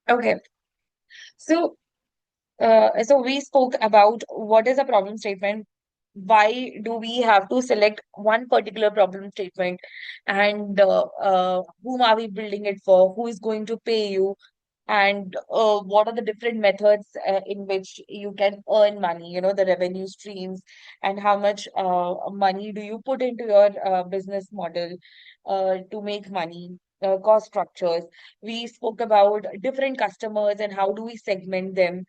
Okay. So, so we spoke about what is a problem statement, why do we have to select one particular problem statement, and whom are we building it for, who is going to pay you, and what are the different methods in which you can earn money, the revenue streams, and how much money do you put into your business model to make money, cost structures. We spoke about different customers and how do we segment them,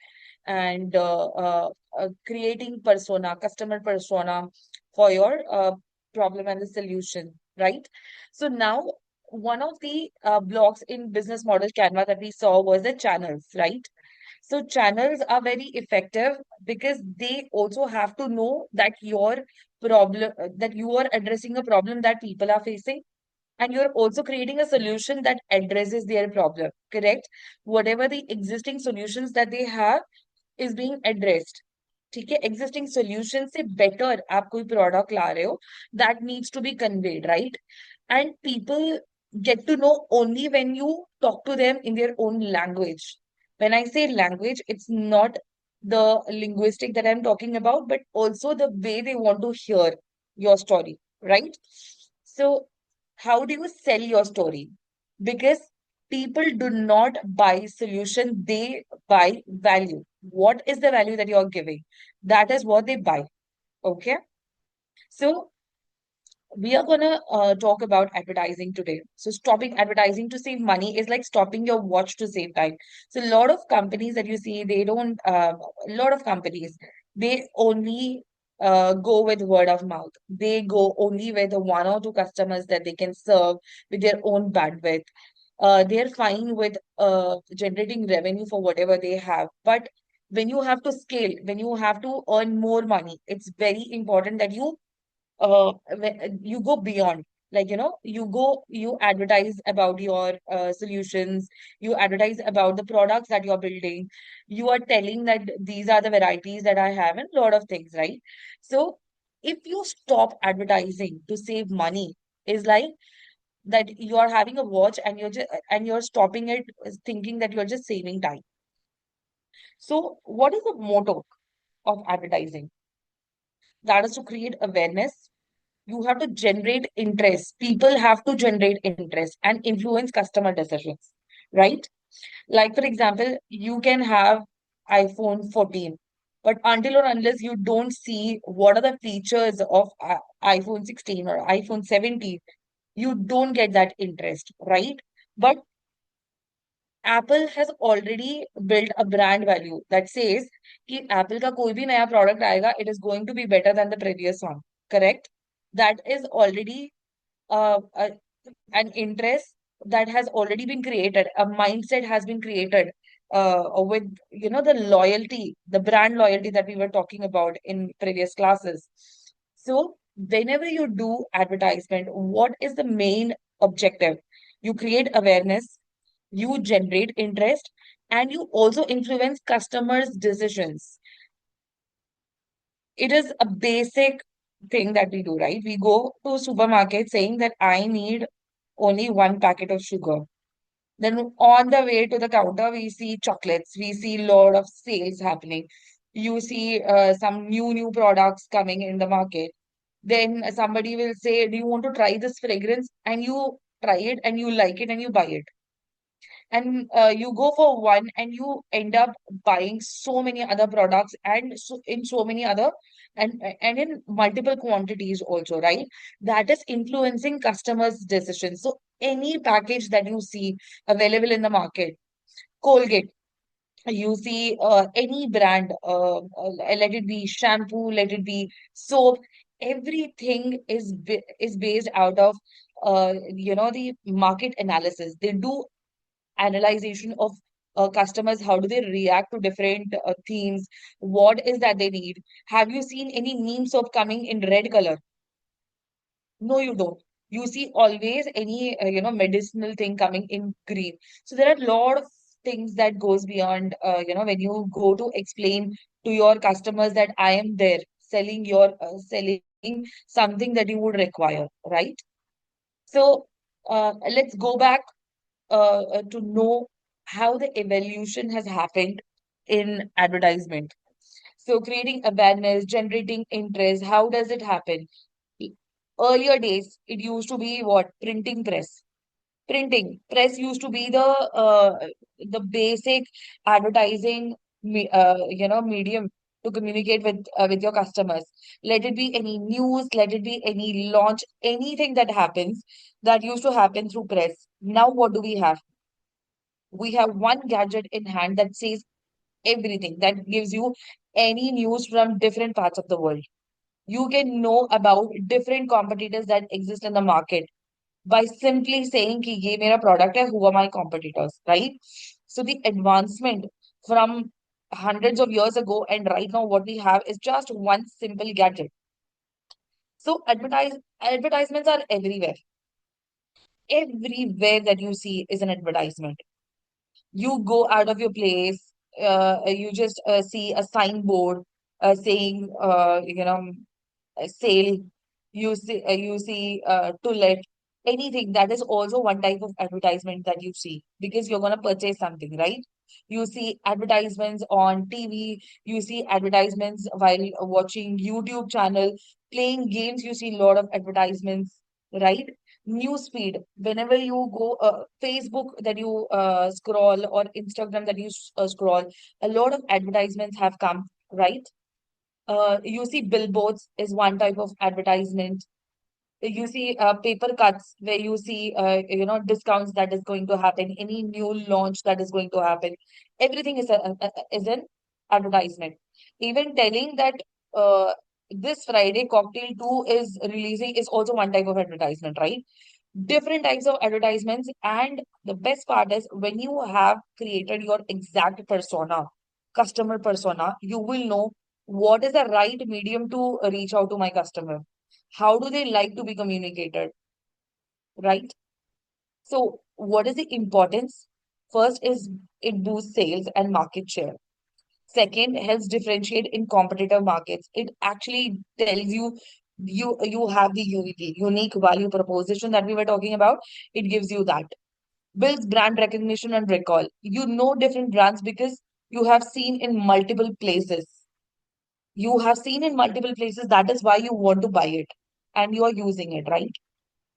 and creating persona, customer persona for your problem and the solution, right? So now one of the blocks in business model Canva that we saw was the channels, right? So channels are very effective because they also have to know that your problem, that you are addressing a problem that people are facing, and you're also creating a solution that addresses their problem, correct? Whatever the existing solutions that they have is being addressed. ठीक है, existing solution से better आप कोई product ला रहे हो, that needs to be conveyed, right? And people get to know only when you talk to them in their own language. When I say language, it's not the linguistic that I'm talking about, but also the way they want to hear your story, right? So how do you sell your story? Because people do not buy solution, they buy value. What is the value that you're giving? That is what they buy. Okay. So we are gonna talk about advertising today. So stopping advertising to save money is like stopping your watch to save time. So a lot of companies that you see, they don't. A lot of companies, they only go with word of mouth. They go only with the one or two customers that they can serve with their own bandwidth. They're fine with generating revenue for whatever they have. But when you have to scale, when you have to earn more money, it's very important that you go beyond. Like, you advertise about your solutions, you advertise about the products that you're building, you are telling that these are the varieties that I have, and a lot of things, right? So if you stop advertising to save money, is like that you are having a watch and you're stopping it, thinking that you're just saving time. So what is the motto of advertising? That is to create awareness. You have to generate interest. People have to generate interest and influence customer decisions, right? Like, for example, you can have iPhone 14, but until or unless you don't see what are the features of iPhone 16 or iPhone 17, you don't get that interest, right? But Apple has already built a brand value that says कि Apple का कोई भी नया product आएगा, it is going to be better than the previous one. Correct? That is already an interest that has already been created. A mindset has been created with the loyalty, the brand loyalty that we were talking about in previous classes. So whenever you do advertisement, what is the main objective? You create awareness, you generate interest, and you also influence customers' decisions. It is a basic thing that we do, right? We go to supermarket saying that I need only one packet of sugar. Then on the way to the counter, we see chocolates. We see a lot of sales happening. You see some new products coming in the market. Then somebody will say, "Do you want to try this fragrance?" And you try it, and you like it, and you buy it. And you go for one, and you end up buying so many other products, and so in so many other, and in multiple quantities also, right? That is influencing customers decisions. So any package that you see available in the market, Colgate, you see any brand, let it be shampoo, let it be soap, everything is based out of the market analysis. They do analyzation of customers, how do they react to different themes, what is that they need. Have you seen any meme soap coming in red color? No, you don't. You see always any medicinal thing coming in green. So there are a lot of things that goes beyond when you go to explain to your customers that I am there selling something that you would require, right? So let's go back to know. how the evolution has happened in advertisement. So creating awareness, generating interest, how does it happen? Earlier days, it used to be what? Printing press. Printing press used to be the basic advertising medium to communicate with your customers. Let it be any news, let it be any launch, anything that happens, that used to happen through press. Now what do we have? We have one gadget in hand that says everything, that gives you any news from different parts of the world. You can know about different competitors that exist in the market by simply saying कि ये मेरा product है, who are my competitors, right? So the advancement from hundreds of years ago and right now what we have is just one simple gadget. So advertisements are everywhere. Everywhere that you see is an advertisement. You go out of your place, you just see a signboard saying, sale, you see to let, anything that is also one type of advertisement that you see because you're going to purchase something, right? You see advertisements on TV, you see advertisements while watching YouTube channel, playing games, you see a lot of advertisements, right? News feed, whenever you go Facebook that you scroll, or Instagram that you scroll, a lot of advertisements have come, right? You see billboards is one type of advertisement. You see paper cuts where you see discounts that is going to happen, any new launch that is going to happen. Everything is an advertisement. Even telling that uh, this Friday Cocktail 2 is releasing is also one type of advertisement, right? Different types of advertisements. And the best part is when you have created your exact persona, customer persona, you will know what is the right medium to reach out to my customer. How do they like to be communicated, right? So, what is the importance? First is it boosts sales and market share. Second, helps differentiate in competitive markets. It actually tells you you have the UVP, unique value proposition that we were talking about. It gives you that. Builds brand recognition and recall. You know different brands because you have seen in multiple places. You have seen in multiple places. That is why you want to buy it and you are using it, right?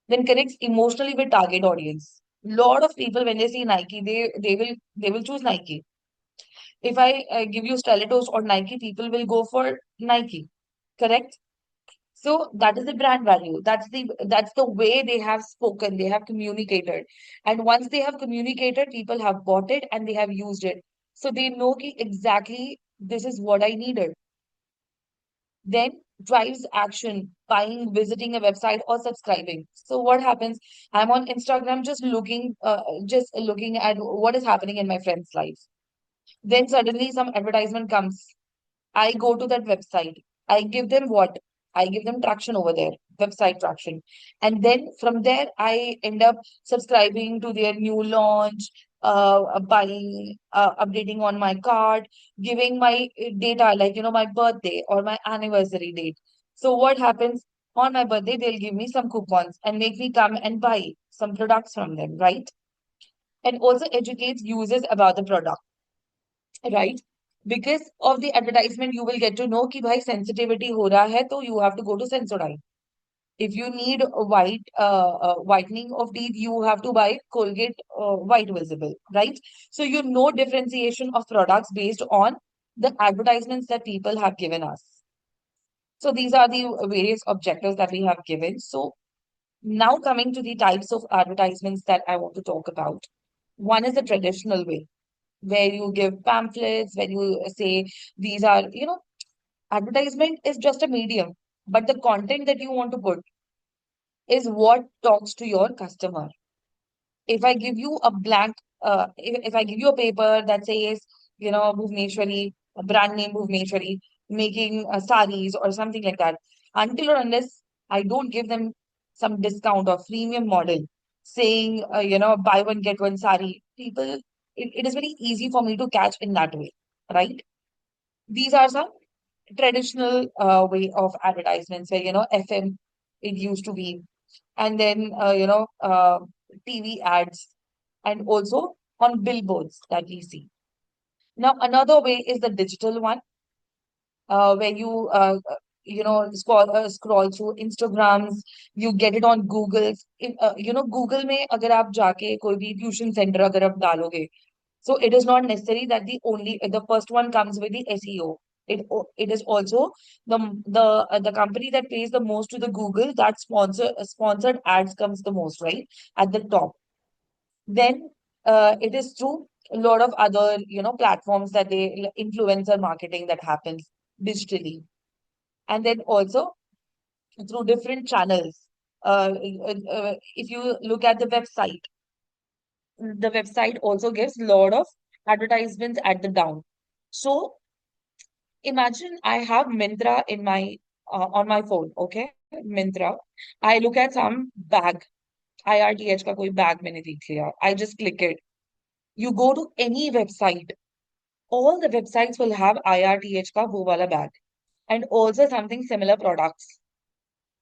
Then connects emotionally with target audience. Lot of people when they see Nike, they will choose Nike. If I give you stilettos or Nike, people will go for Nike. Correct? So that is the brand value. That's the way they have spoken, they have communicated. And once they have communicated, people have bought it and they have used it. So they know ki exactly this is what I needed. Then drives action, buying, visiting a website or subscribing. So what happens? I'm on Instagram just looking at what is happening in my friend's life. Then suddenly some advertisement comes. I go to that website. I give them what? I give them traction over there, website traction. And then from there, I end up subscribing to their new launch, buying, updating on my card, giving my data, like, my birthday or my anniversary date. So what happens? On my birthday, they'll give me some coupons and make me come and buy some products from them, right? And also educates users about the product, right? Because of the advertisement, you will get to know कि भाई sensitivity हो रहा है, तो you have to go to Sensodyne. If you need a whitening of teeth, you have to buy Colgate White Visible, right? So you know differentiation of products based on the advertisements that people have given us. So these are the various objectives that we have given. So now coming to the types of advertisements that I want to talk about. One is the traditional way where you give pamphlets, where you say these are, advertisement is just a medium, but the content that you want to put is what talks to your customer. If I give you a blank, if I give you a paper that says, Bhuvneshwari, a brand name Bhuvneshwari, making saris or something like that, until or unless I don't give them some discount or freemium model saying, buy one, get one sari, it is very easy for me to catch in that way, right? These are some traditional way of advertisements where, FM, it used to be, and then, TV ads, and also on billboards that we see. Now, another way is the digital one, where scroll through Instagrams, you get it on Google. Google में अगर आप जाके कोई भी tuition centre अगर आप डालोगे, so it is not necessary that the first one comes with the SEO. It is also the company that pays the most to the Google, that sponsored ads comes the most, right, at the top. Then it is through a lot of other platforms that they influencer marketing that happens digitally, and then also through different channels. If you look at the website also gives a lot of advertisements at the down. So imagine I have Mintra in my on my phone, okay? Mintra. I look at some bag, IRTH का कोई bag मैंने देख लिया. I just click it. You go to any website, all the websites will have IRTH ka wo wala bag, and also something similar products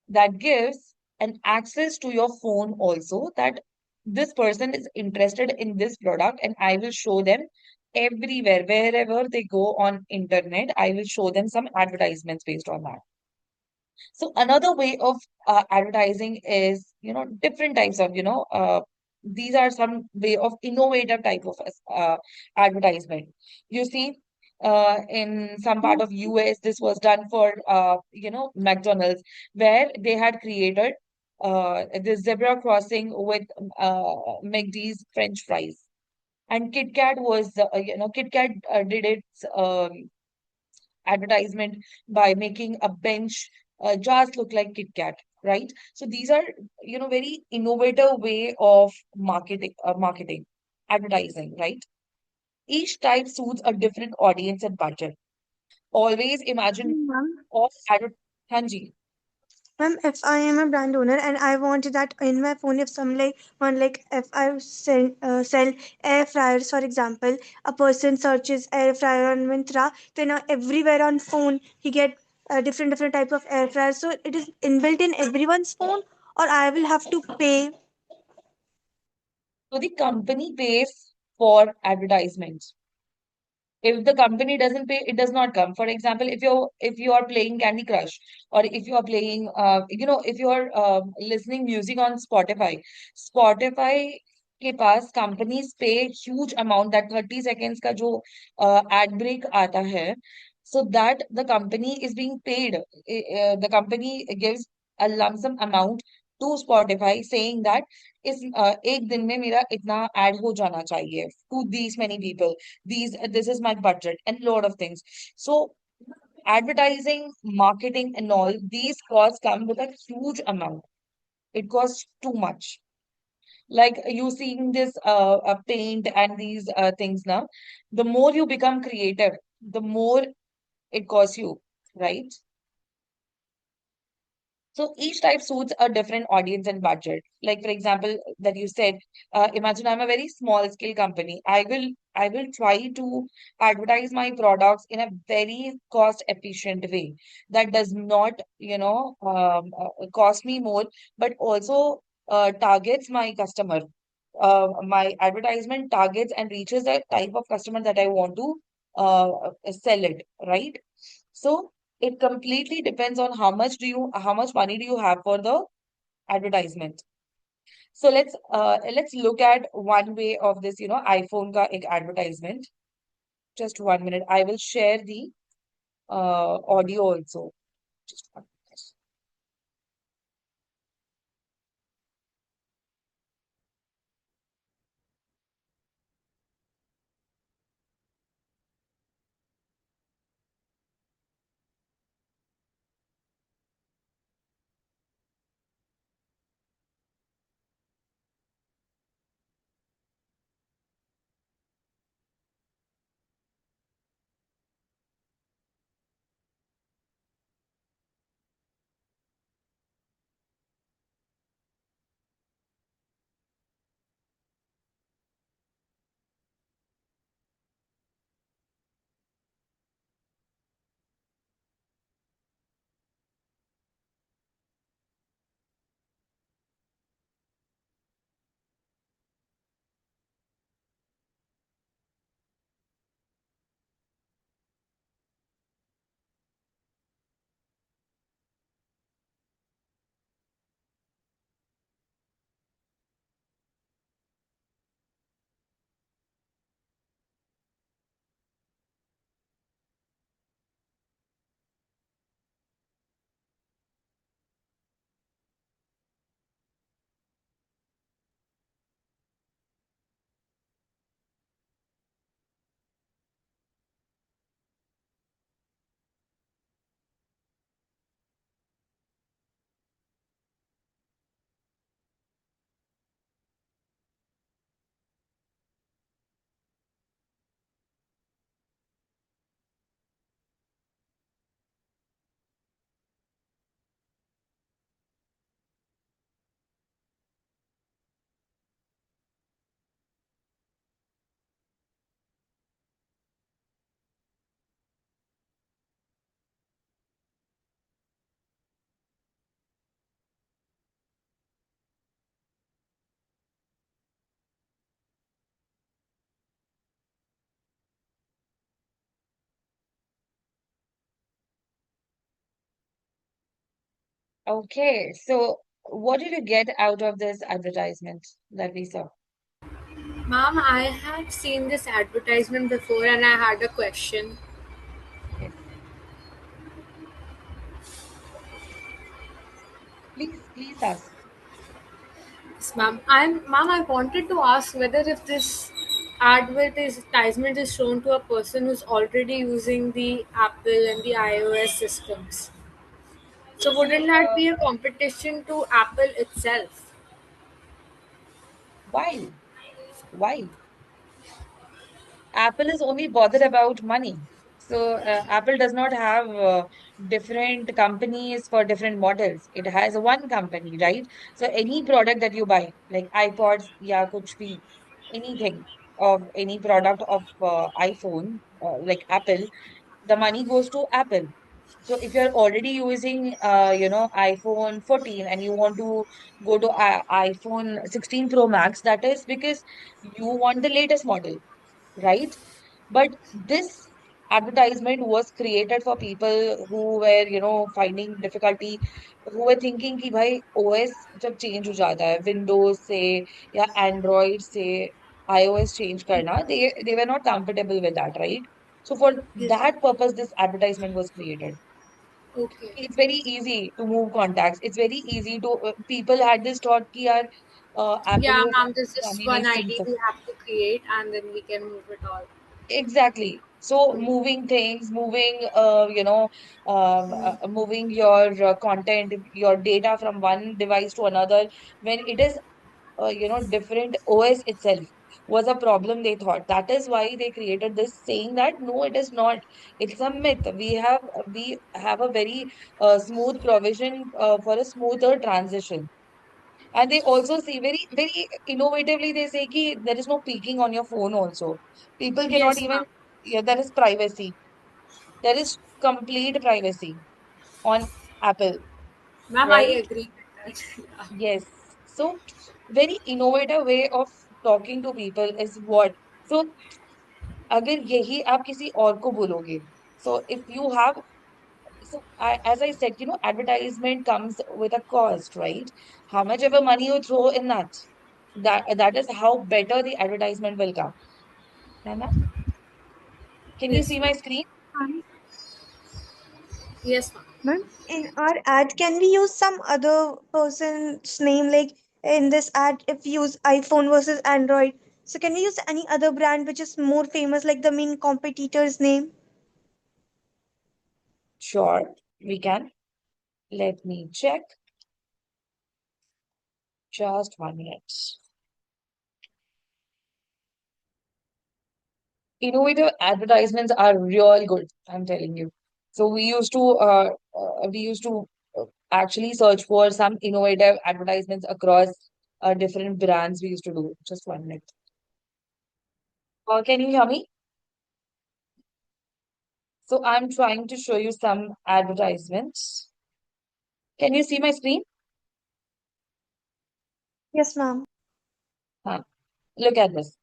that gives an access to your phone also, that this person is interested in this product, and I will show them everywhere, wherever they go on internet, I will show them some advertisements based on that. So another way of advertising is, different types of, these are some way of innovative type of advertisement. You see, in some part of US, this was done for, McDonald's, where they had created the zebra crossing with McD's French fries. And Kit Kat was, Kit Kat did its advertisement by making a bench just look like Kit Kat, right? So these are, very innovative way of marketing, advertising, right? Each type suits a different audience and budget. Always imagine Ma'am, of advert. Hanji. ma'am, if I am a brand owner and I want that in my phone, if some like one like if I sell air fryers, for example, a person searches air fryer on Mintra, then everywhere on phone he get different type of air fryers. So it is inbuilt in everyone's phone, or I will have to pay. So the company pays for advertisements. If the company doesn't pay, it does not come. For example, if you are playing Candy Crush, or if you are playing if you are listening music on Spotify के पास companies pay huge amount, that 30 seconds का जो ad break आता है, so that the company is being paid. The company gives a lump sum amount to Spotify, saying that एक दिन में मेरा इतना ad हो जाना चाहिए to these many people, this is my budget, and lot of things. So advertising, marketing, and all these costs come with a huge amount. It costs too much. Like you seeing this paint and these things now, the more you become creative, the more it costs you, right? So each type suits a different audience and budget. Like for example, that you said, imagine I'm a very small scale company. I will try to advertise my products in a very cost efficient way that does not, cost me more, but also targets my customer. My advertisement targets and reaches the type of customer that I want to sell it, right? So it completely depends on how much money do you have for the advertisement. So let's look at one way of this, iPhone ka ek advertisement. Just 1 minute. I will share the audio also. Just 1 minute. Okay, so what did you get out of this advertisement that we saw? Ma'am, I have seen this advertisement before and I had a question. Yes, please ask. Yes, ma'am. I wanted to ask whether if this advertisement is shown to a person who's already using the Apple and the iOS systems. So So, wouldn't that be a competition to Apple itself? why? Why? Apple is only bothered about money. So Apple does not have different companies for different models. It has one company, right? So any product that you buy, like iPods, yeah, kuch bhi, anything of any product of iPhone, like Apple, the money goes to Apple. So if you're already using, iPhone 14 and you want to go to iPhone 16 Pro Max, that is because you want the latest model, right? But this advertisement was created for people who were, finding difficulty, who were thinking कि भाई OS जब change हो जाता है Windows से या Android से iOS change करना, they were not comfortable with that, right? So for Yes. that purpose, this advertisement was created. Okay. It's very easy to move contacts. It's very easy to people had this thought कि यार Apple Yeah, को ma'am, there's just जाने नहीं one ID चाहिए. we have to create and then we can move it all. Exactly. So Mm. moving things, Mm. moving your content, your data from one device to another, when it is, different OS itself was a problem, they thought. That is why they created this, saying that no, it is not. It's a myth. We have a very smooth provision for a smoother transition. And they also say very, very innovatively, they say ki there is no peeking on your phone also. People cannot Yes, even, ma'am. yeah, there is privacy. There is complete privacy on Apple, Ma'am, I right? agree with that. Yeah. Yes. So, very innovative way of talking to people is what. So, अगर यही आप किसी और को बोलोगे, so if you have, so as I said, advertisement comes with a cost, right? How much ever money you throw in that is how better the advertisement will come. है ना? Can you Yes, see ma'am. my screen? Um, Yes, ma'am. Ma'am, in our ad, can we use some other person's name? Like in this ad, if we use iPhone versus Android, so can we use any other brand which is more famous, like the main competitor's name? Sure, we can. Let me check. Just 1 minute. Innovative advertisements are real good, I'm telling you. So we used to actually search for some innovative advertisements across different brands. We used to do. Just 1 minute. Can you hear me? So I'm trying to show you some advertisements. Can you see my screen? Yes, ma'am. Huh. Look at this.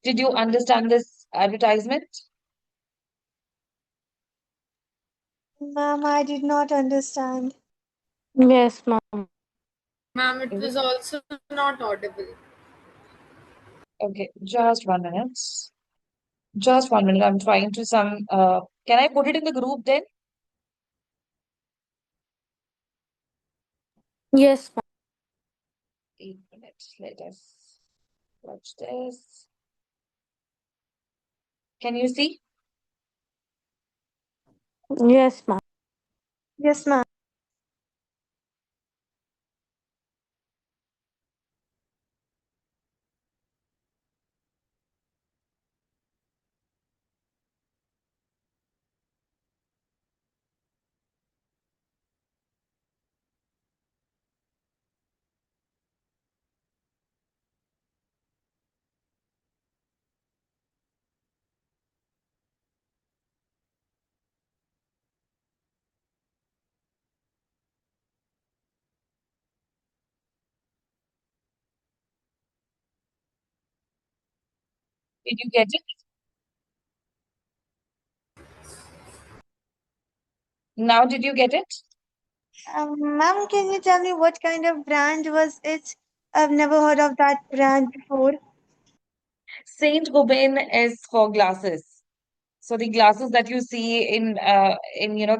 Did you understand this advertisement? Ma'am, I did not understand. Yes, ma'am. Ma'am, it Is it? was also not audible. Okay, just 1 minute. Just 1 minute. I'm trying to some. Can I put it in the group then? Yes, 8 minutes. Let us watch this. Can you see? ma'am. Yes, ma'am. Yes, ma'am. Did you get it? Now, did you get it? Ma'am, can you tell me what kind of brand was it? I've never heard of that brand before. Saint Gobain is for glasses. So the glasses that you see in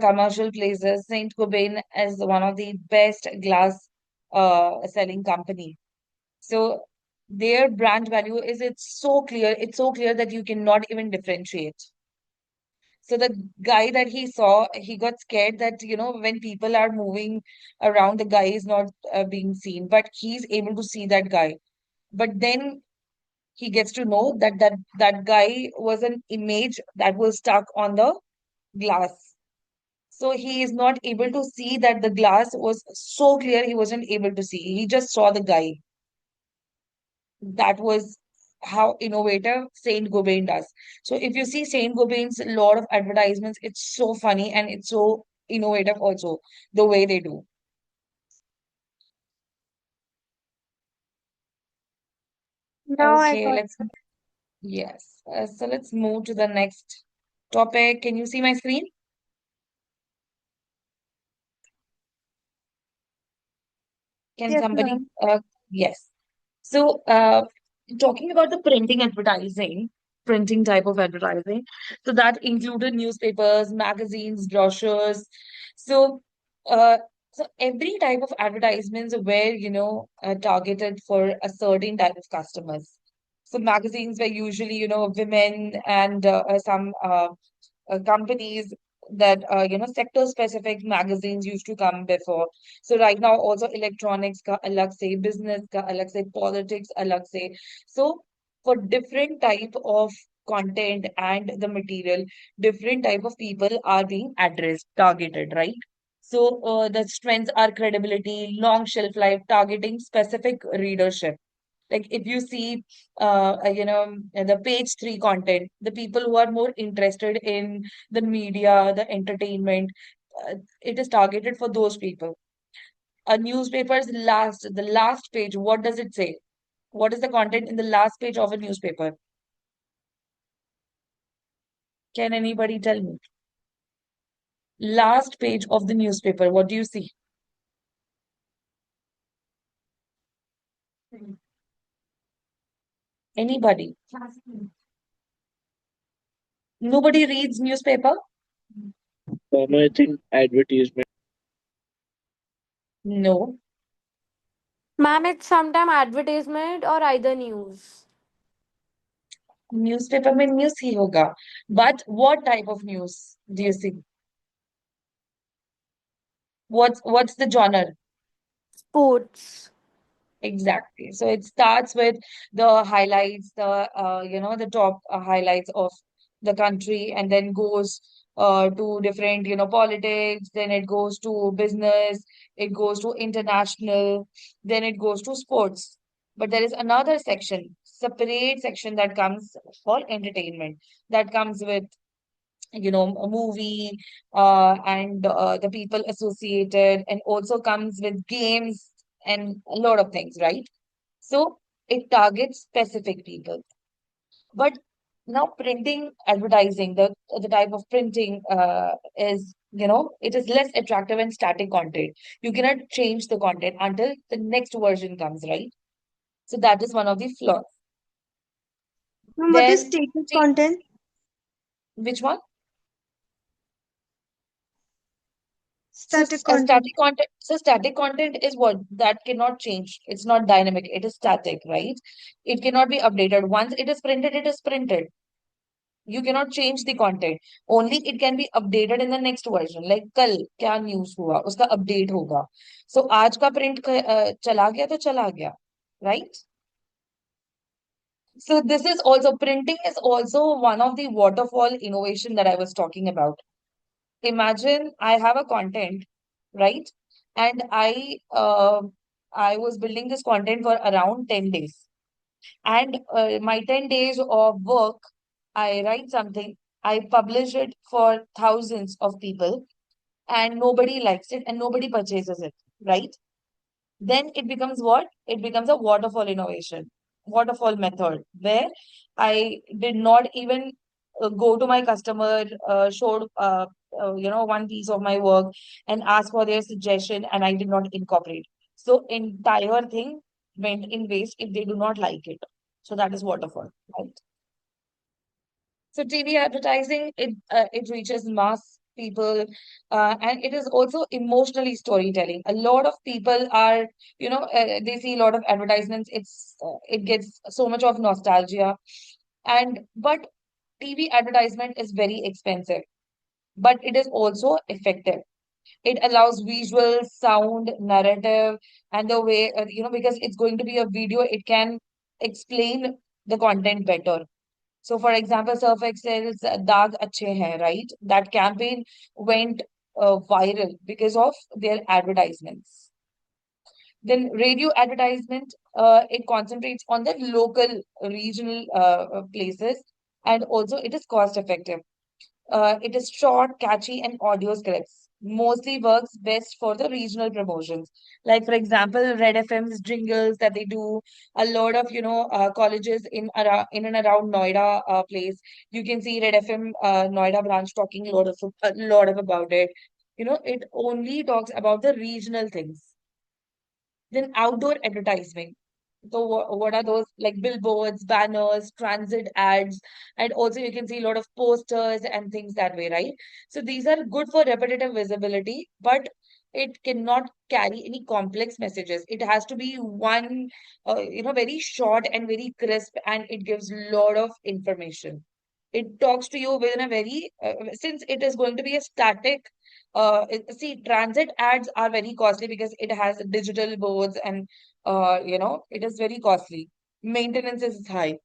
commercial places, Saint Gobain is one of the best glass selling company. So their brand value is it's so clear that you cannot even differentiate. So the guy that he saw, he got scared that, when people are moving around, the guy is not being seen, but he's able to see that guy. But then he gets to know that guy was an image that was stuck on the glass. So he is not able to see that the glass was so clear he wasn't able to see. He just saw the guy. That was how innovative Saint Gobain does. So if you see Saint Gobain's lot of advertisements, it's so funny and it's so innovative also, the way they do. Now I Okay, got. yes. So let's move to the next topic. Can you see my screen? Can Yes, somebody, ma'am. yes. So, talking about the printing advertising, printing type of advertising, so that included newspapers, magazines, brochures. So, uh, so every type of advertisements were, targeted for a certain type of customers. So magazines were usually, women and some companies that sector specific magazines used to come before. So right now also electronics ka alag se, business ka alag se, politics alag se. So for different type of content and the material, different type of people are being addressed, targeted, right? So the strengths are credibility, long shelf life, targeting specific readership. Like if you see, the page three content, the people who are more interested in the media, the entertainment, it is targeted for those people. A newspaper's the last page, what does it say? What is the content in the last page of a newspaper? Can anybody tell me? Last page of the newspaper, what do you see? Anybody? Nobody reads newspaper? I think advertisement. No. Ma'am, it's sometime advertisement or either news. Newspaper में news ही होगा. But what type of news do you see? What's the genre? Sports. Exactly. So it starts with the highlights, the top highlights of the country, and then goes to different, politics, then it goes to business, it goes to international, then it goes to sports. But there is another section, separate section that comes for entertainment, that comes with a movie and the people associated, and also comes with games and a lot of things, right? So it targets specific people. But now printing advertising, the type of printing is, it is less attractive and static content. You cannot change the content until the next version comes, right? So that is one of the flaws. Ma'am, what is Then, status content? which one? Static content. Static content is what that cannot change. It's not dynamic. It is static, right? It cannot be updated. Once it is printed, it is printed. You cannot change the content. Only it can be updated in the next version. Like कल क्या news हुआ, उसका update होगा. So आज का print चला गया तो चला गया, right? So this is also printing is also one of the waterfall innovation that I was talking about. Imagine I have a content, right? And I was building this content for around 10 days. And my 10 days of work, I write something, I publish it for thousands of people, and nobody likes it and nobody purchases it, right? Then it becomes what? It becomes a waterfall innovation, waterfall method, where I did not even go to my customer, showed one piece of my work and ask for their suggestion, and I did not incorporate. So entire thing went in waste if they do not like it. So that is waterfall, right? So TV advertising, it reaches mass people, and it is also emotionally storytelling. A lot of people are, they see a lot of advertisements. It gets so much of nostalgia, and but TV advertisement is very expensive, but it is also effective. It allows visual, sound, narrative, and the way, because it's going to be a video, it can explain the content better. So, for example, Surf Excel's Daag Achhe Hai, right? That campaign went viral because of their advertisements. Then radio advertisement, it concentrates on the local, regional places, and also it is cost effective. It is short, catchy, and audio scripts. Mostly works best for the regional promotions. Like, for example, Red FM's jingles that they do, a lot of, colleges in and around Noida place. You can see Red FM Noida branch talking a lot of about it. It only talks about the regional things. Then outdoor advertising. So what are those, like billboards, banners, transit ads, and also you can see a lot of posters and things that way, right? So these are good for repetitive visibility, but it cannot carry any complex messages. It has to be one, very short and very crisp, and it gives a lot of information. It talks to you within a very, since it is going to be a static, see, transit ads are very costly because it has digital boards and it is very costly. Maintenance is high.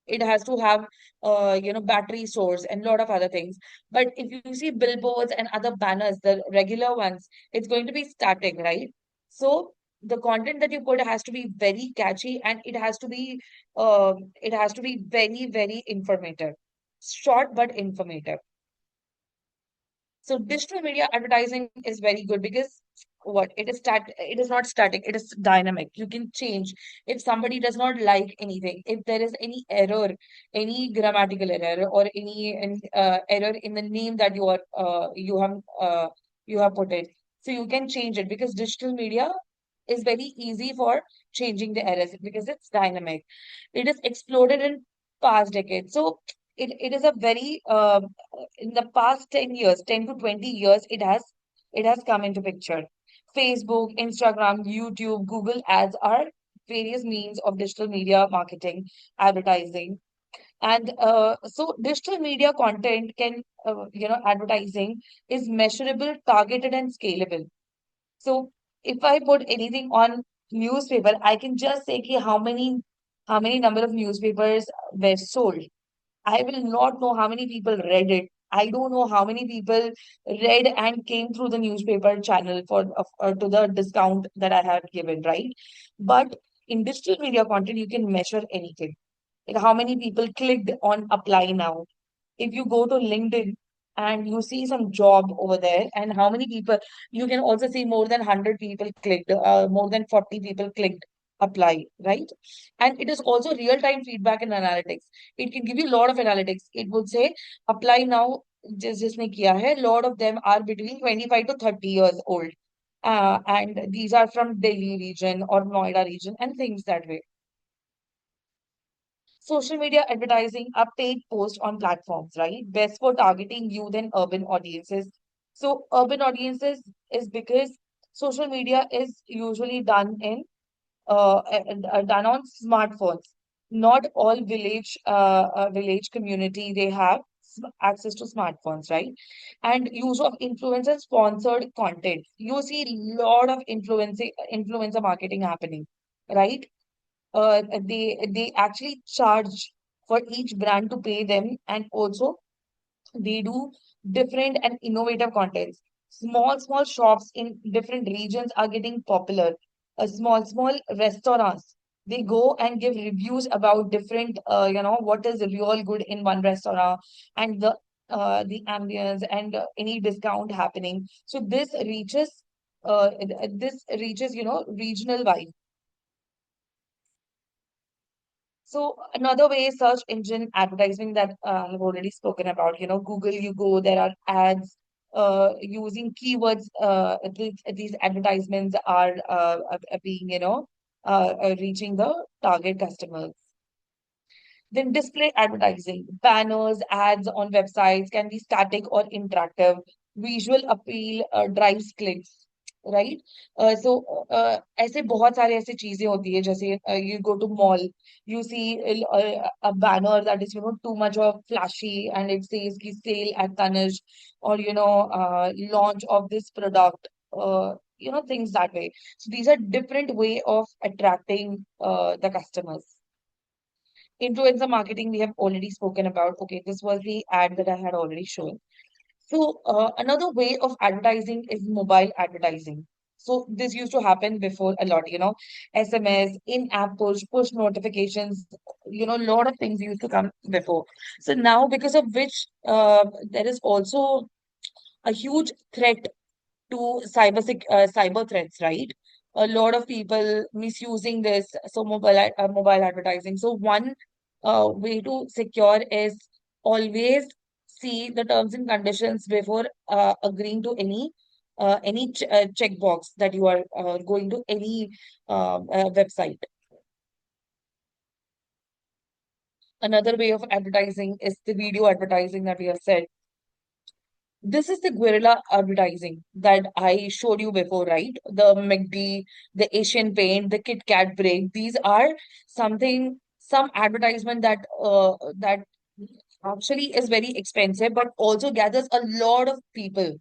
It has to have, battery source and lot of other things. But if you see billboards and other banners, the regular ones, it's going to be static, right? So the content that you put has to be very catchy, and it has to be very, very informative. Short but informative. So digital media advertising is very good because it is not static, it is dynamic. You can change if somebody does not like anything, if there is any error, any grammatical error, or any error in the name that you have put it. So you can change it because digital media is very easy for changing the errors because it's dynamic. It is exploded in past decades. So it is a very in the past 10 years, 10 to 20 years, it has come into picture. Facebook, Instagram, YouTube, Google ads are various means of digital media marketing, advertising. And so digital media content advertising is measurable, targeted, and scalable. So if I put anything on newspaper, I can just say ki how many number of newspapers were sold. I will not know how many people read it. I don't know how many people read and came through the newspaper channel to the discount that I had given, right? But in digital media content, you can measure anything. Like how many people clicked on apply now. If you go to LinkedIn and you see some job over there, and how many people, you can also see more than 100 people clicked, more than 40 people clicked apply, right? And it is also real time feedback and analytics. It can give you a lot of analytics. It would say apply now, जिसने किया है, lot of them are between 25 to 30 years old. And these are from Delhi region or Noida region and things that way. Social media advertising are paid posts on platforms, right? Best for targeting youth and urban audiences. So urban audiences is because social media is usually done on smartphones. Not all village community they have access to smartphones, right? And use of influencer sponsored content. You see a lot of influencer marketing happening, right? They actually charge for each brand to pay them, and also they do different and innovative contents. Small shops in different regions are getting popular. Small restaurants, they go and give reviews about different, what is real good in one restaurant, and the ambience, and any discount happening. So this reaches regional vibe. So another way is search engine advertising that I've already spoken about. Google, you go, there are ads using keywords. These advertisements are being, reaching the target customers. Then display advertising, banners, ads on websites can be static or interactive. Visual appeal drives clicks, right? ऐसे बहुत सारे ऐसे चीजें होती है जैसे you go to mall, you see a banner that is too much of flashy and it says ki sale at Tanish or launch of this product. Things that way. So these are different way of attracting the customers. Influencer marketing, we have already spoken about. Okay, this was the ad that I had already shown. So, another way of advertising is mobile advertising. So, this used to happen before a lot, SMS, in-app push notifications, a lot of things used to come before. So, now because of which there is also a huge threat to cyber threats, right? A lot of people misusing this, so mobile advertising. So one way to secure is always see the terms and conditions before agreeing to any checkbox that you are going to any website. Another way of advertising is the video advertising that we have said. This is the guerrilla advertising that I showed you before, right? The McD, the Asian Paint, the Kit Kat break. These are some advertisement that actually is very expensive, but also gathers a lot of people.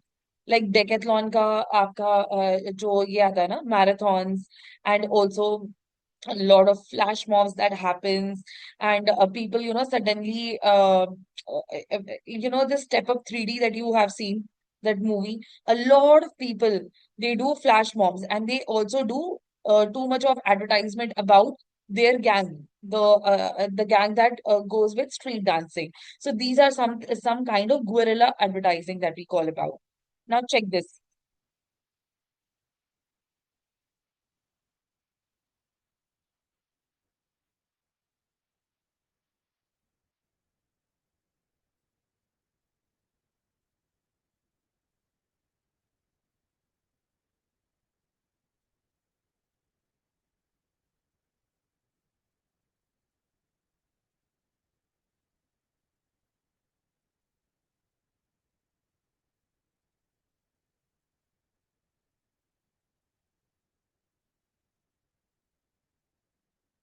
Like Decathlon का आपका जो ये आता है ना marathons, and also a lot of flash mobs that happens, and people suddenly this step up 3D that you have seen, that movie. A lot of people, they do flash mobs, and they also do too much of advertisement about their gang, the gang that goes with street dancing. So these are some kind of guerrilla advertising that we call about. Now check this.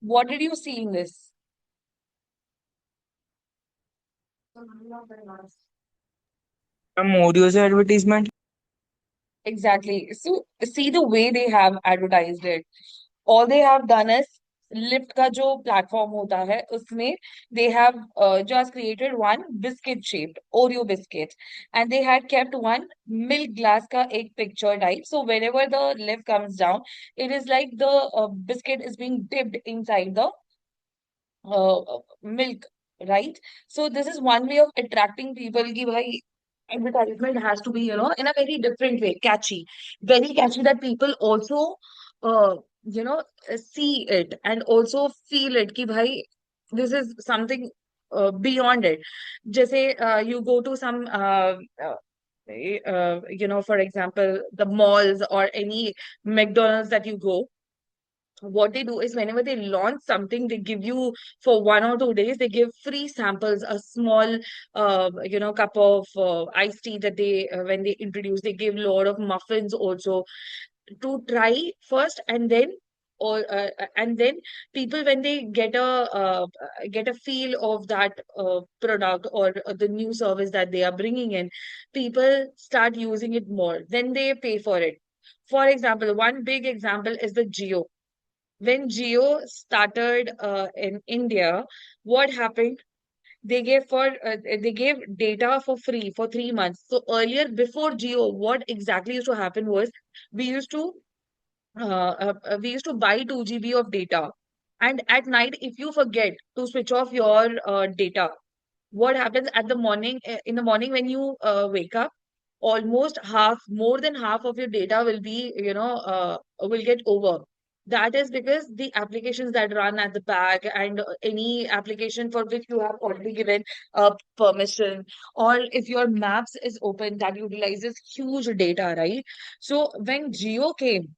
What did you see in this? Audio से advertisement. Exactly. So see the way they have advertised it. All they have done is lift का जो platform होता है उसमें they have just created one biscuit shaped Oreo biscuit, and they had kept one milk glass का एक picture type. So whenever the lift comes down, it is like the biscuit is being dipped inside the milk, right? So this is one way of attracting people ki bhai advertisement has to be, in a very different way, catchy, very catchy, that people also, uh, see it and also feel it ki bhai this is something beyond it. Jaise you go to some for example, the malls or any McDonald's that you go, what they do is whenever they launch something, they give you for 1 or 2 days, they give free samples, a small cup of iced tea that they when they introduce, they give a lot of muffins also to try first, and then people, when they get a feel of that product or the new service that they are bringing in, people start using it more, then they pay for it. For example, one big example is the Geo. When Jio started in India, what happened? They gave data for free for 3 months. So earlier, before Jio, what exactly used to happen was we used to buy 2 GB of data, and at night, if you forget to switch off your data, what happens at the morning? In the morning, when you wake up, almost half, more than half of your data will be will get over. That is because the applications that run at the back and any application for which you have already given permission, or if your maps is open, that utilizes huge data, right? So when Geo came,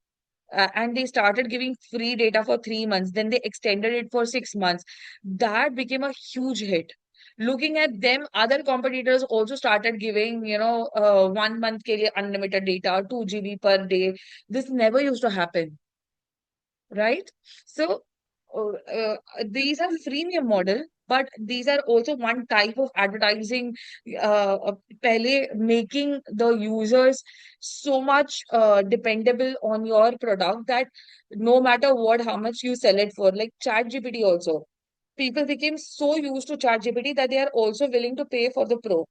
and they started giving free data for 3 months, then they extended it for 6 months. That became a huge hit. Looking at them, other competitors also started giving, 1 month ke liye unlimited data, 2 GB per day. This never used to happen, right? So uh, uh, these are freemium model, but these are also one type of advertising, pehle making the users so much dependable on your product that no matter what, how much you sell it for, like ChatGPT also. People became so used to ChatGPT that they are also willing to pay for the pro.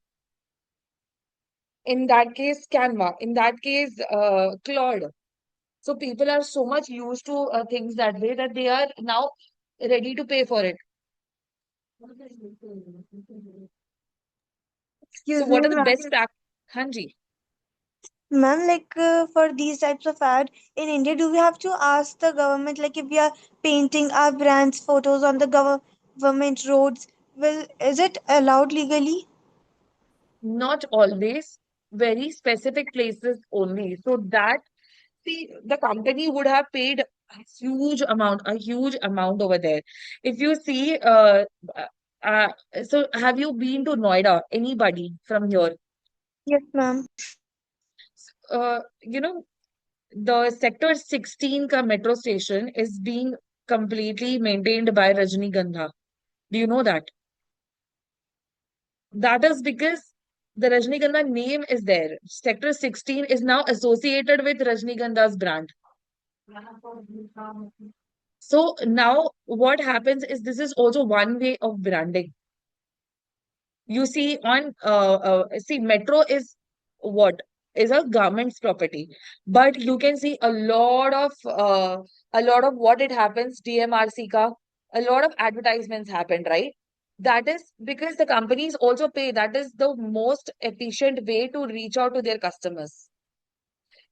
In that case, Canva. In that case, Claude. So people are so much used to things that way that they are now ready to pay for it. So Excuse what me, are the ma'am. best practices? Hanji. Ma'am, like for these types of ad in India, do we have to ask the government, like if we are painting our brand's photos on the government roads, will is it allowed legally? Not always, very specific places only. So that, see, the company would have paid a huge amount over there. If you see, uh, uh, so have you been to Noida? Anybody from here? Yes, ma'am. You know, the Sector 16 ka metro station is being completely maintained by Rajnigandha. Do you know that? That is because the Rajnigandha name is there. Sector 16 is now associated with Rajnigandha's brand. So now what happens is this is also one way of branding. You see on see metro is what is a government's property, but you can see a lot of what it happens DMRC ka, a lot of advertisements happen, right? That is because the companies also pay. That is the most efficient way to reach out to their customers.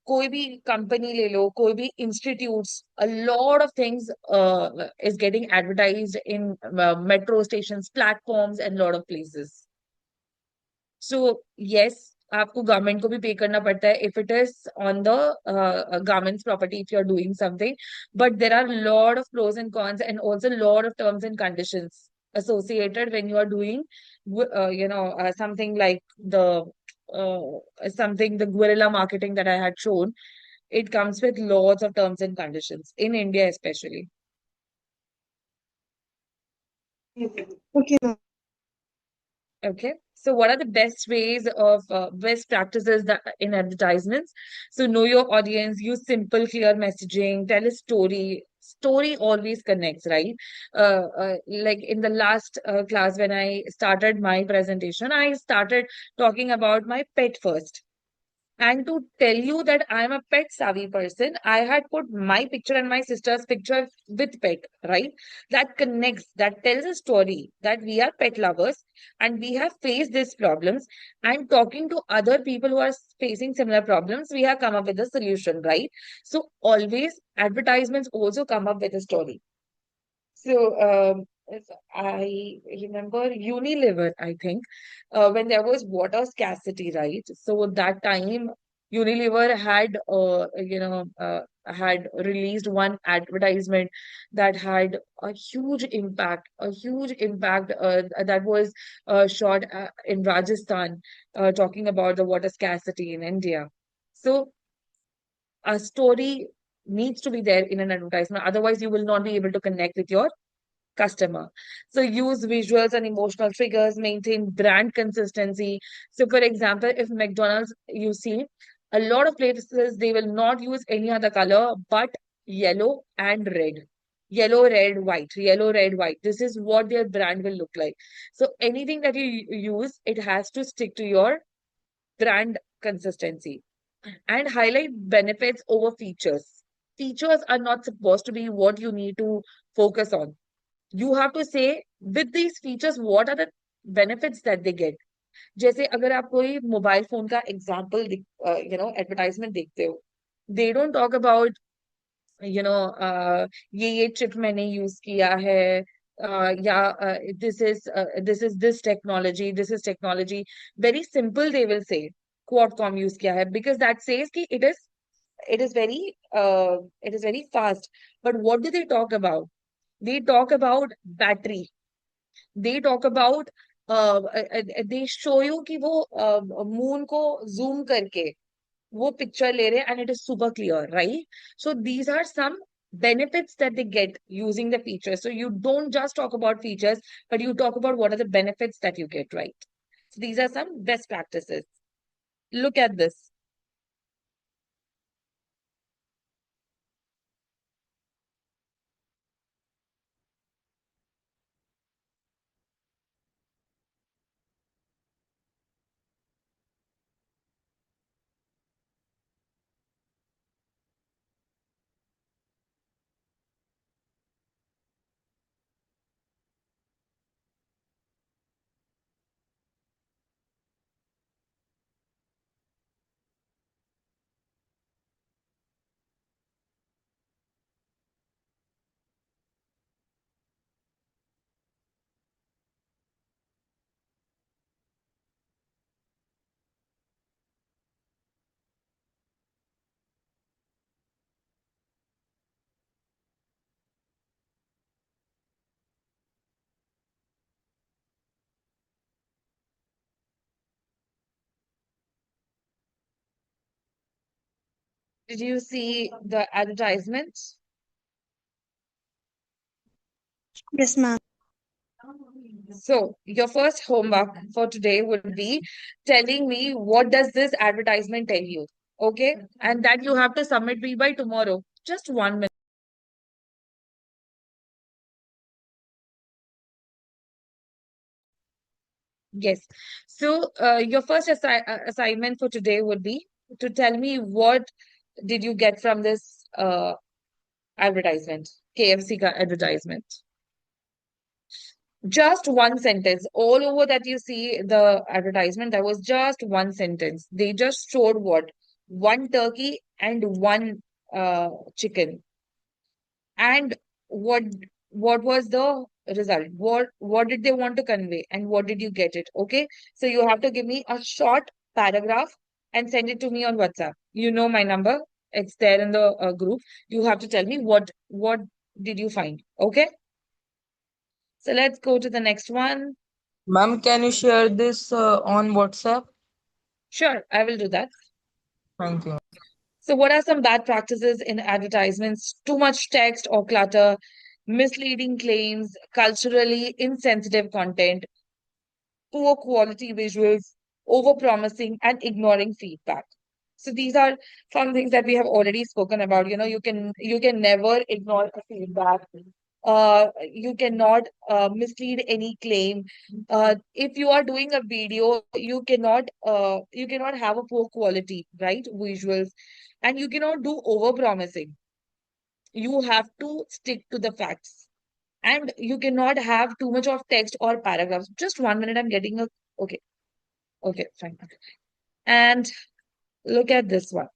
कोई भी company ले लो, कोई भी institutes, a lot of things is getting advertised in metro stations, platforms, and lot of places. So yes, आपको government को भी pay करना पड़ता है if it is on the government's property if you're doing something. But there are a lot of pros and cons and also a lot of terms and conditions associated when you are doing, something like the guerrilla marketing that I had shown. It comes with lots of terms and conditions in India, especially. Okay, ma'am. Okay. So what are the best ways of best practices that in advertisements? So know your audience, use simple, clear messaging, tell a story. Story always connects, right? Like in the last class when I started my presentation, I started talking about my pet first. And to tell you that I'm a pet savvy person, I had put my picture and my sister's picture with pet, right? That connects, that tells a story that we are pet lovers and we have faced these problems. And talking to other people who are facing similar problems, we have come up with a solution, right? So always advertisements also come up with a story. So, if I remember Unilever, I think, when there was water scarcity, right? So that time, Unilever had released one advertisement that had a huge impact that was shot in Rajasthan, talking about the water scarcity in India. So a story needs to be there in an advertisement. Otherwise, you will not be able to connect with your customer. So use visuals and emotional triggers, maintain brand consistency. So for example, if McDonald's, you see a lot of places, they will not use any other color but yellow and red. Yellow, red, white, yellow, red, white. This is what their brand will look like. So anything that you use, it has to stick to your brand consistency and highlight benefits over features. Features are not supposed to be what you need to focus on. You have to say with these features what are the benefits that they get. जैसे अगर आप कोई mobile phone का example advertisement देखते हो, they don't talk about ये chip मैंने use किया है, या this is this technology, this is technology, very simple they will say Qualcomm use किया है, बिकॉज दैट सेज कि it is very it is very fast. But what do they talk about? They talk about battery. They talk about they show you कि वो moon को zoom करके वो picture ले रहे हैं, and it is super clear, right? So these are some benefits that they get using the features. So you don't just talk about features, but you talk about what are the benefits that you get, right? So these are some best practices. Look at this. Did you see the advertisements? Yes, ma'am. So your first homework for today would be telling me what does this advertisement tell you? Okay? And that you have to submit me by tomorrow. Just 1 minute. Yes. So your first assignment for today would be to tell me what did you get from this advertisement, KFC advertisement. Just one sentence. All over that you see the advertisement, that was just one sentence. They just showed what? One turkey and one chicken. And what what was the result? What did they want to convey and what did you get it? Okay. So you have to give me a short paragraph and send it to me on WhatsApp. You know my number. It's there in the group. You have to tell me what did you find. Okay. So let's go to the next one. Ma'am, can you share this on WhatsApp? Sure, I will do that. Thank you. So, what are some bad practices in advertisements? Too much text or clutter, misleading claims, culturally insensitive content, poor quality visuals, over-promising, and ignoring feedback. So these are some things that we have already spoken about. You can never ignore a feedback. You cannot mislead any claim. If you are doing a video, you cannot have a poor quality, right? Visuals, and you cannot do over-promising. You have to stick to the facts, and you cannot have too much of text or paragraphs. Just 1 minute, I'm getting a okay. Okay, fine. And look at this one.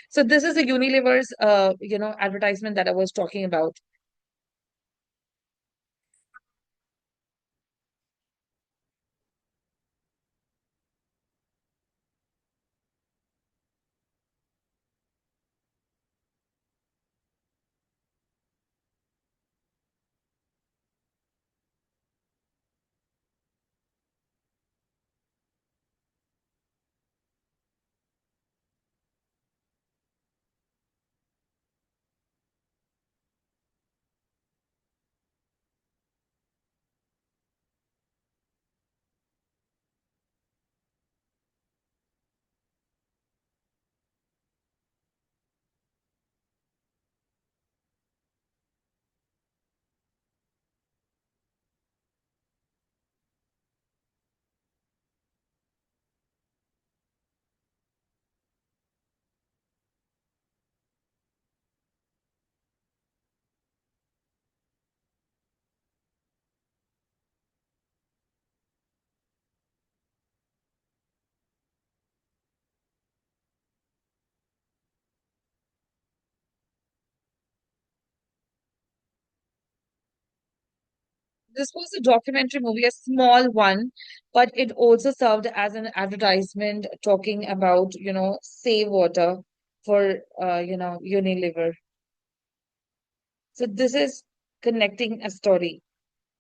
So this is a Unilever's advertisement that I was talking about. This was a documentary movie, a small one, but it also served as an advertisement talking about, save water for, Unilever. So this is connecting a story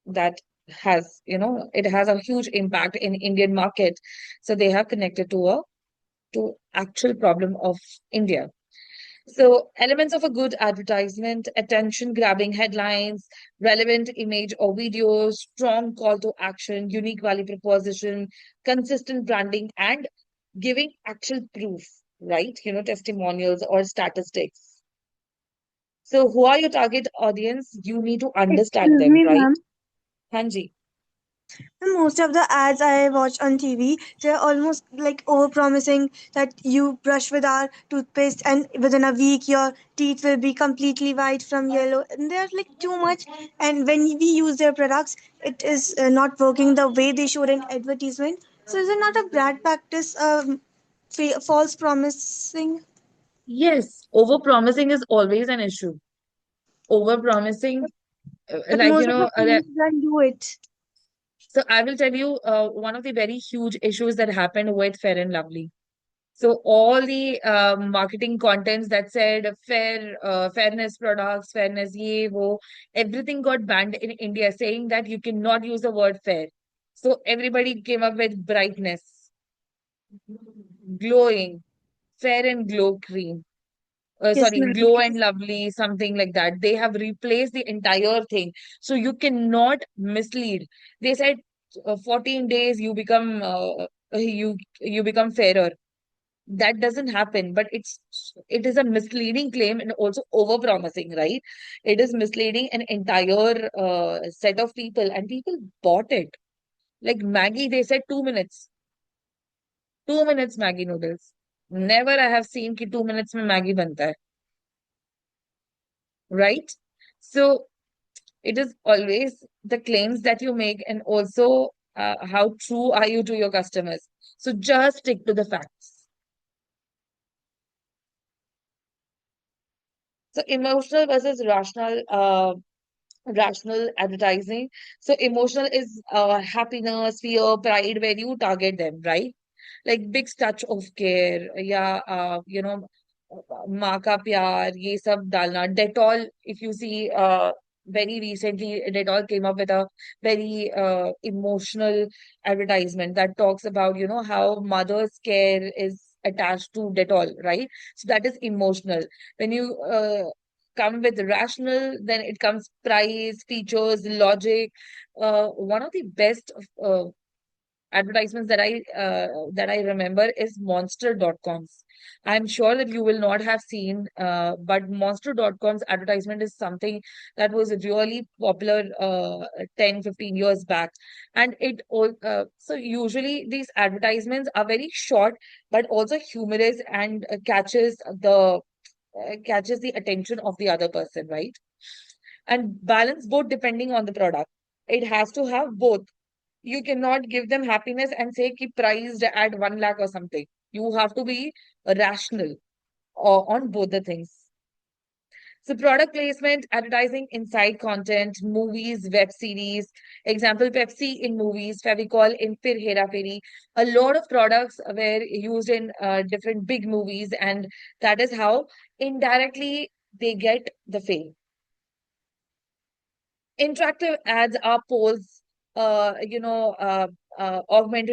that has, it has a huge impact in Indian market. So they have connected to actual problem of India. So, elements of a good advertisement, attention grabbing headlines, relevant image or videos, strong call to action, unique value proposition, consistent branding, and giving actual proof, right? Testimonials or statistics. So, who are your target audience? You need to understand Excuse them, me, right? ma'am. Hanji. And most of the ads I watch on TV, they're almost like over-promising that you brush with our toothpaste and within a week your teeth will be completely white from yellow. And they're like too much. And when we use their products, it is not working the way they showed in advertisement. So is it not a bad practice? False promising. Yes, over promising is always an issue. Over promising, But like, most of the famous brand do it. so I will tell you one of the very huge issues that happened with Fair and Lovely. So all the marketing contents that said fairness products, fairness ye wo, everything got banned in India, saying that you cannot use the word fair. So everybody came up with brightness, glowing, fair and glow cream. Yes, Sorry, ma'am. glow and lovely, something like that. They have replaced the entire thing. So you cannot mislead. They said 14 days you become fairer. That doesn't happen, but it is a misleading claim and also over promising, right? It is misleading an entire set of people, and people bought it. Like Maggie, they said 2 minutes, 2 minutes Maggie noodles. Never I have seen ki 2 minutes mein Maggie banta hai, right? So it is always the claims that you make, and also how true are you to your customers. So just stick to the facts. So emotional versus rational advertising. So emotional is happiness, fear, pride, where you target them, right? Like big touch of care, yeah, माँ का प्यार, ये सब डालना. Dettol, if you see, very recently, Dettol came up with a very emotional advertisement that talks about, how mother's care is attached to Dettol, right? So that is emotional. When you come with rational, then it comes price, features, logic. One of the best uh, advertisements that I remember is Monster.com's. I'm sure that you will not have seen, but Monster.com's advertisement is something that was really popular 10, 15 years back. And so usually these advertisements are very short, but also humorous and catches the attention of the other person, right? And balance both depending on the product. It has to have both. You cannot give them happiness and say keep priced at 1 lakh or something. You have to be rational on both the things. So product placement, advertising inside content, movies, web series. Example, Pepsi in movies, Fevicol in Fir Hera Feri. A lot of products were used in different big movies, and that is how indirectly they get the fame. Interactive ads are polls, augmented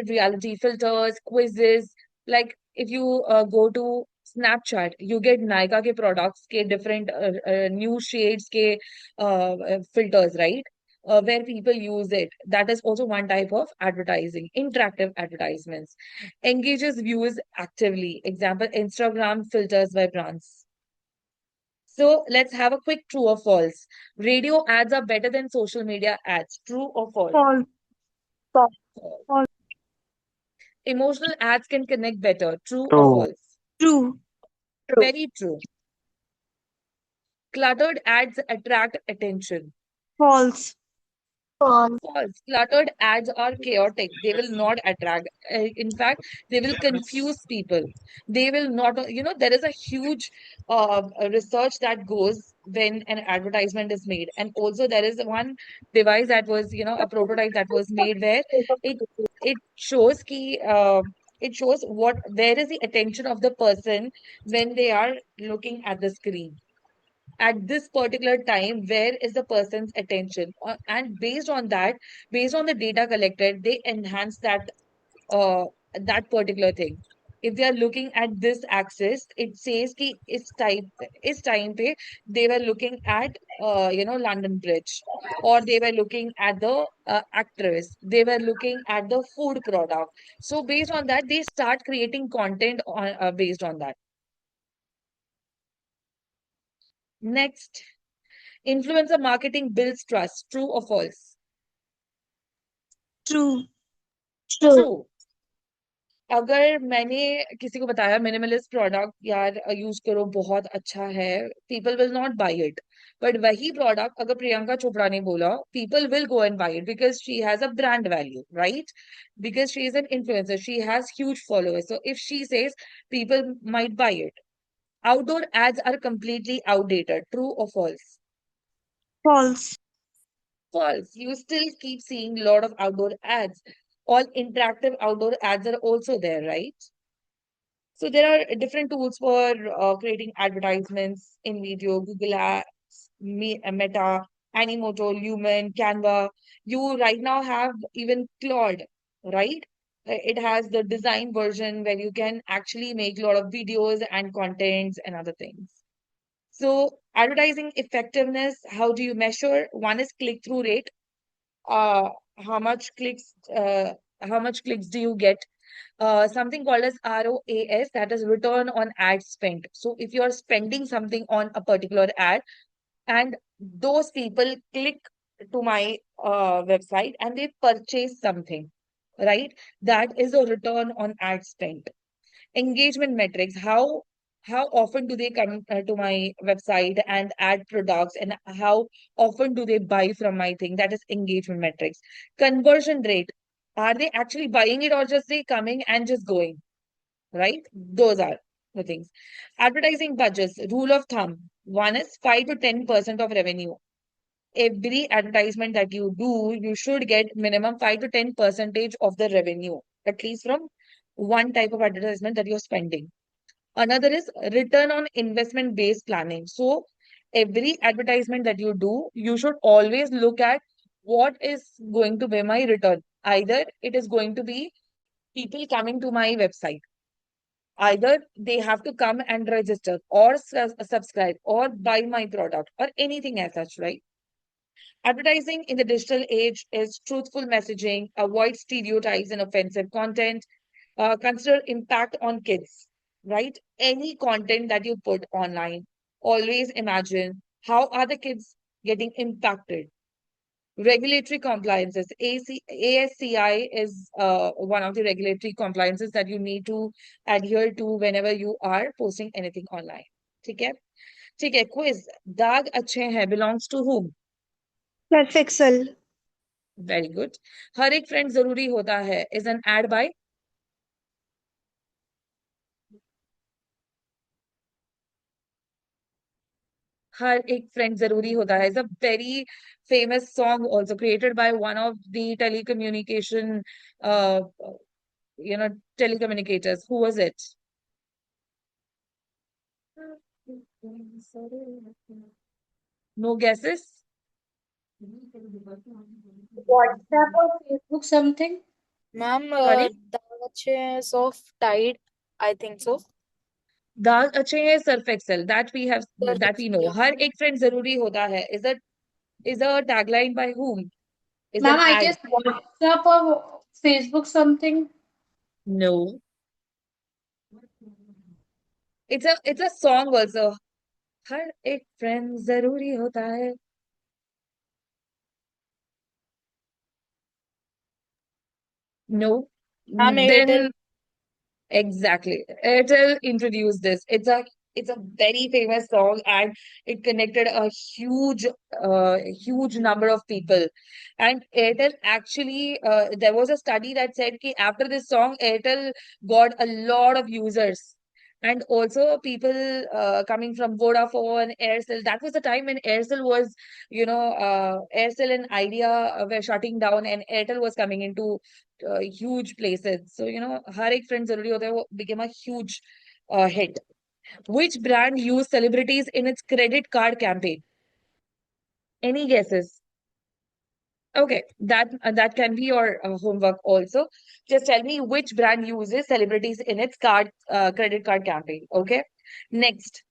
reality filters, quizzes. Like if you go to Snapchat, you get Nykaa ke products ke different new shades ke filters, right? Where people use it. That is also one type of advertising, interactive advertisements. Engages viewers actively. Example, Instagram filters by brands. So let's have a quick true or false. Radio ads are better than social media ads. True or false? False. False. Emotional ads can connect better. True or True. false? True. Very true. Cluttered ads attract attention. False. False. False. Cluttered ads are chaotic. They will not attract. In fact, they will confuse people. They will not, there is a huge research that goes when an advertisement is made. And also, there is one device that was, a prototype that was made where it it shows it shows where is the attention of the person when they are looking at the screen at this particular time, where is the person's attention. And based on the data collected, they enhance uh, that particular thing. If they are looking at this axis, it says ki is time pe they were looking at London Bridge, or they were looking at the actress, they were looking at the food product. So based on that, they start creating content based on that. Next, influencer marketing builds trust. True or false? True. True. अगर मैंने किसी को बताया minimalist product यार use करो बहुत अच्छा है, people will not buy it. But वही प्रोडक्ट अगर प्रियंका चोपड़ा ने बोला, people will go and buy it because she has a brand value, right? Because she is an influencer, she has huge followers, so if she says, people might buy it. Outdoor ads are completely outdated. True or false? False. False. You still keep seeing a lot of outdoor ads. All interactive outdoor ads are also there, right? So there are different tools for creating advertisements in video: Google Ads, Meta, Animoto, Lumen, Canva. You right now have even Claude, right? It has the design version where you can actually make a lot of videos and contents and other things. So advertising effectiveness, how do you measure? One is click-through rate. Uh, how much clicks, how much clicks do you get? Something called as ROAS, that is return on ad spent. So if you are spending something on a particular ad and those people click to my website and they purchase something, right? That is a return on ad spent. Engagement metrics, how often do they come to my website and add products, and how often do they buy from my thing? That is engagement metrics. Conversion rate, are they actually buying it or just they coming and just going, right? Those are the things. Advertising budgets, rule of thumb, one is 5 to 10% of revenue. Every advertisement that you do, you should get minimum 5 to 10 percentage of the revenue, at least from one type of advertisement that you're spending. Another is return on investment based planning. So every advertisement that you do, you should always look at what is going to be my return. Either it is going to be people coming to my website, either they have to come and register or subscribe or buy my product or anything as such, right? Advertising in the digital age is truthful messaging, avoid stereotypes and offensive content, consider impact on kids, right? Any content that you put online, always imagine how are the kids getting impacted. Regulatory compliances, ASCI is one of the regulatory compliances that you need to adhere to whenever you are posting anything online. ठीक है? ठीक है, quiz. दाग अच्छे हैं belongs to whom? Self excel. Very good. हर एक friend जरूरी होता है is an ad by हर एक friend जरूरी होता है is a very famous song also created by one of the telecommunication uh, you know telecommunicators. Who was it? No guesses? WhatsApp or Facebook something? Ma'am, Sorry? the chance of tide, I think so. दाग अच्छे हैं surf excel, that we Perfect. know. Yeah. हर एक friend जरूरी होता है is a tagline by whom? Is Ma'am, an I ad. guess WhatsApp or Facebook something. No. It's a song also. हर एक friend जरूरी होता है. No. Ma'am, Airtel. Then exactly. Airtel introduced this. It's a It's a very famous song, and it connected a huge number of people. And Airtel actually, there was a study that said that after this song, Airtel got a lot of users. And also people coming from Vodafone, Aircel. That was the time when Aircel was, Aircel and Idea were shutting down, and Airtel was coming into huge places. So, Har Ek Friend Zaruri Hota Hai wo became a huge hit. Which brand used celebrities in its credit card campaign? Any guesses? Okay, that can be your homework also. Just tell me which brand uses celebrities in its credit card campaign. Okay. Next.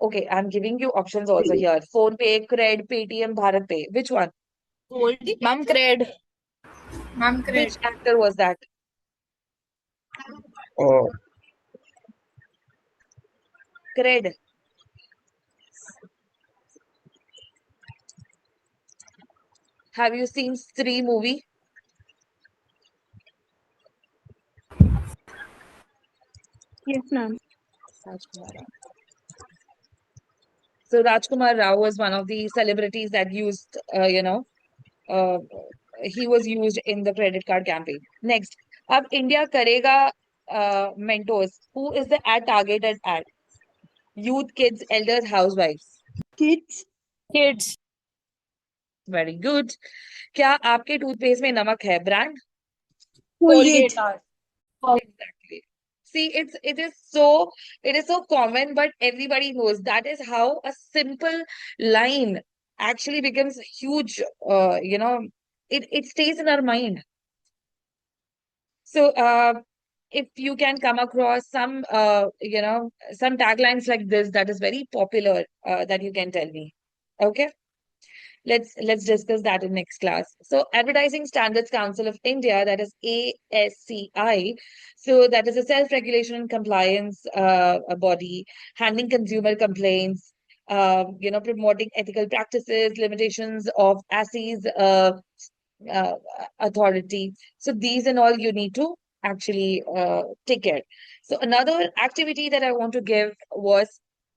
Okay, I'm giving you options also here. Phone Pay, Cred, Paytm, Bharat Pay. Which one? Ma'am, cred. Ma'am, Which cred. actor was that? Oh, Cred. Have you seen Stree movie? Yes, ma'am. Rajkumar Rao. So Rajkumar Rao was one of the celebrities that used, uh, he was used in the credit card campaign. Next, अब India करेगा mentors. Who is the ad targeted at? Youth, kids, elders, housewives. Kids. Kids. Very good. क्या आपके toothpaste में नमक है? Brand? Colgate. Colgate. Exactly. See, it is so common, but everybody knows that is how a simple line actually becomes huge. It stays in our mind. So, if you can come across some taglines like this that is very popular, that you can tell me. Okay, let's discuss that in next class. So, Advertising Standards Council of India, that is ASCI. So that is a self-regulation and compliance a body handling consumer complaints. Promoting ethical practices, limitations of ASCI's uh, authority. So these and all you need to actually take care. So another activity that I want to give was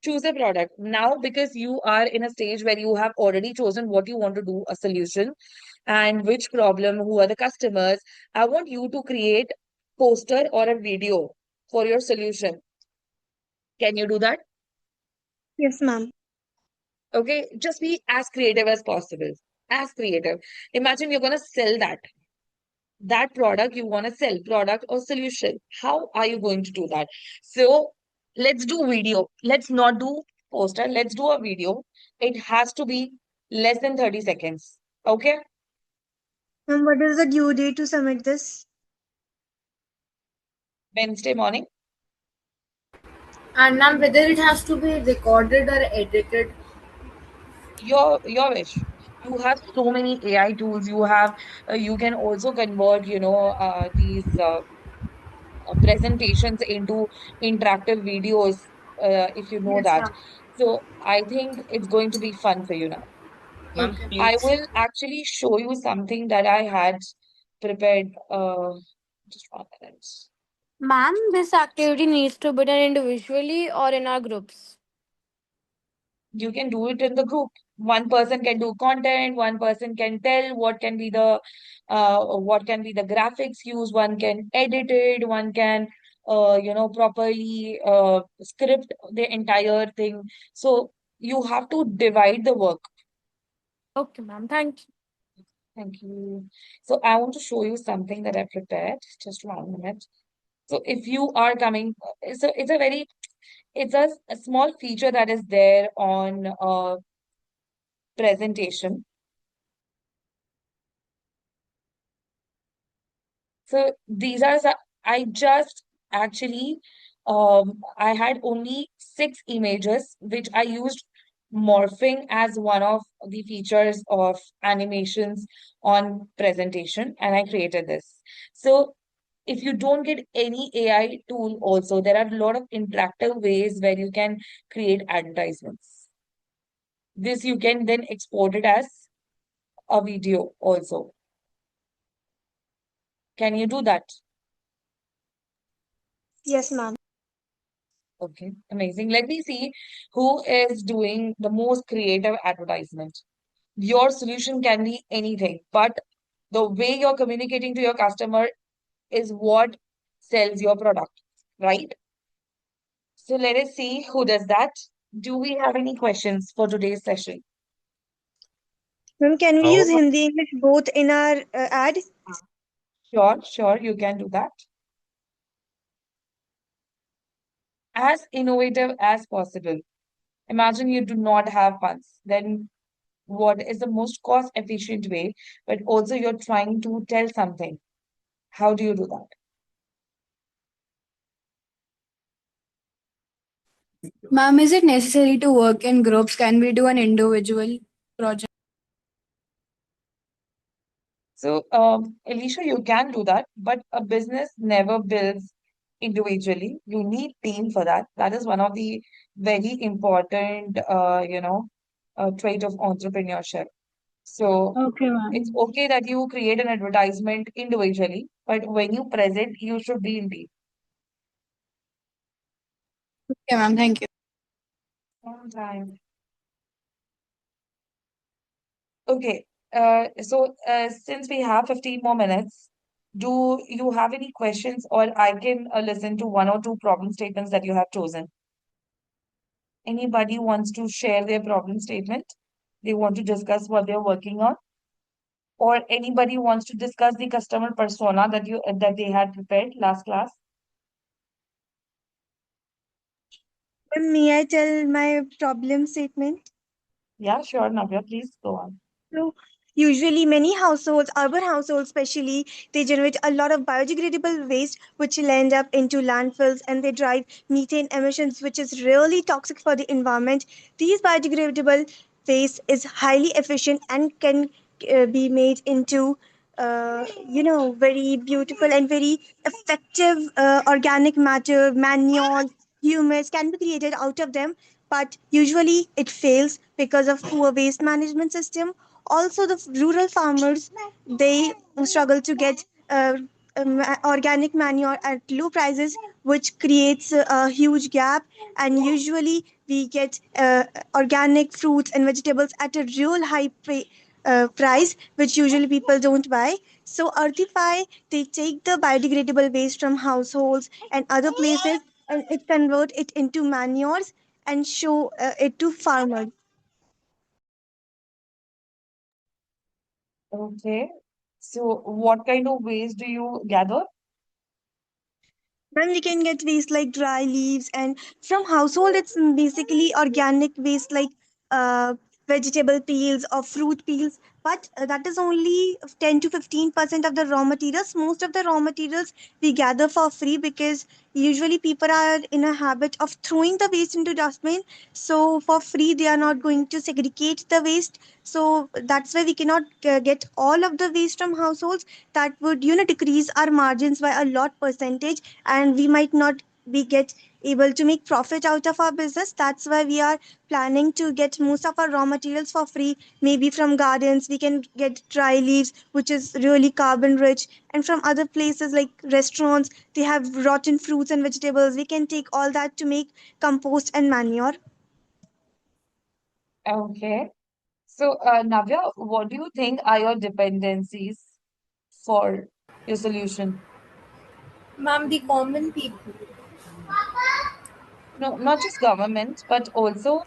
choose a product. Now, because you are in a stage where you have already chosen what you want to do, a solution, and which problem, who are the customers, I want you to create poster or a video for your solution. Can you do that? Yes, ma'am. Okay, just be as creative as possible. As creative. Imagine you're going to sell that product you want to sell, product or solution. How are you going to do that? So let's do video. Let's not do poster. Let's do a video. It has to be less than 30 seconds. Okay? And what is the due date to submit this? Wednesday morning. And ma'am, whether it has to be recorded or edited. Your wish. You have so many AI tools. You can also convert, these presentations into interactive videos, if you know Yes, that. ma'am. So I think it's going to be fun for you now. Ma'am, Okay. I please. will actually show you something that I had prepared. Just 1 minute. Ma'am, this activity needs to be done individually or in our groups. You can do it in the group. One person can do content, one person can tell what can be the graphics used, one can edit it, one can properly script the entire thing. So you have to divide the work. Okay, ma'am. Thank you. Thank you. So I want to show you something that I prepared. Just 1 minute. So if you are coming, so it's a small feature that is there on presentation. So these are I just actually I had only 6 images which I used morphing as one of the features of animations on presentation, and I created this. So if you don't get any AI tool also, there are a lot of interactive ways where you can create advertisements. This you can then export it as a video also. Can you do that? Yes, ma'am. Okay, amazing. Let me see who is doing the most creative advertisement. Your solution can be anything, but the way you're communicating to your customer is what sells your product, right? So let us see who does that. Do we have any questions for today's session? Ma'am, can we use How Hindi English both in our ad? Sure, sure, you can do that. As innovative as possible. Imagine you do not have funds. Then what is the most cost efficient way, but also you're trying to tell something? How do you do that? Ma'am, is it necessary to work in groups? Can we do an individual project? So, Alicia, you can do that, but a business never builds individually. You need team for that. That is one of the very important, trait of entrepreneurship. So, Okay, it's ma'am. okay that you create an advertisement individually, but when you present, you should be in team. Okay, ma'am. Thank you. Sometime. Okay. Since we have 15 more minutes, do you have any questions, or I can listen to one or two problem statements that you have chosen? Anybody wants to share their problem statement? They want to discuss what they're working on, or anybody wants to discuss the customer persona that they had prepared last class? Ma'am, may I tell my problem statement? Yeah, sure, Navya, please go on. So usually many households, urban households especially, they generate a lot of biodegradable waste which will end up into landfills and they drive methane emissions which is really toxic for the environment. These biodegradable waste is highly efficient and can be made into very beautiful and very effective organic matter, manure, humus can be created out of them, but usually it fails because of poor waste management system. Also the rural farmers, they struggle to get organic manure at low prices, which creates a huge gap, and usually we get organic fruits and vegetables at a real price which usually people don't buy. So Earthify, they take the biodegradable waste from households and other places and it convert it into manures and show it to farmers. Okay. So, what kind of waste do you gather? Then we can get waste like dry leaves, and from household, it's basically organic waste like uh, vegetable peels or fruit peels. But that is only 10 to 15% of the raw materials. Most of the raw materials we gather for free because usually people are in a habit of throwing the waste into dustbin. So for free, they are not going to segregate the waste. So that's why we cannot get all of the waste from households. That would decrease our margins by a lot percentage, and we might not be get able to make profit out of our business. That's why we are planning to get most of our raw materials for free. Maybe from gardens we can get dry leaves which is really carbon rich, and from other places like restaurants they have rotten fruits and vegetables. We can take all that to make compost and manure. Okay. So, Navya, what do you think are your dependencies for your solution? Ma'am, the common people. No, not just government, but also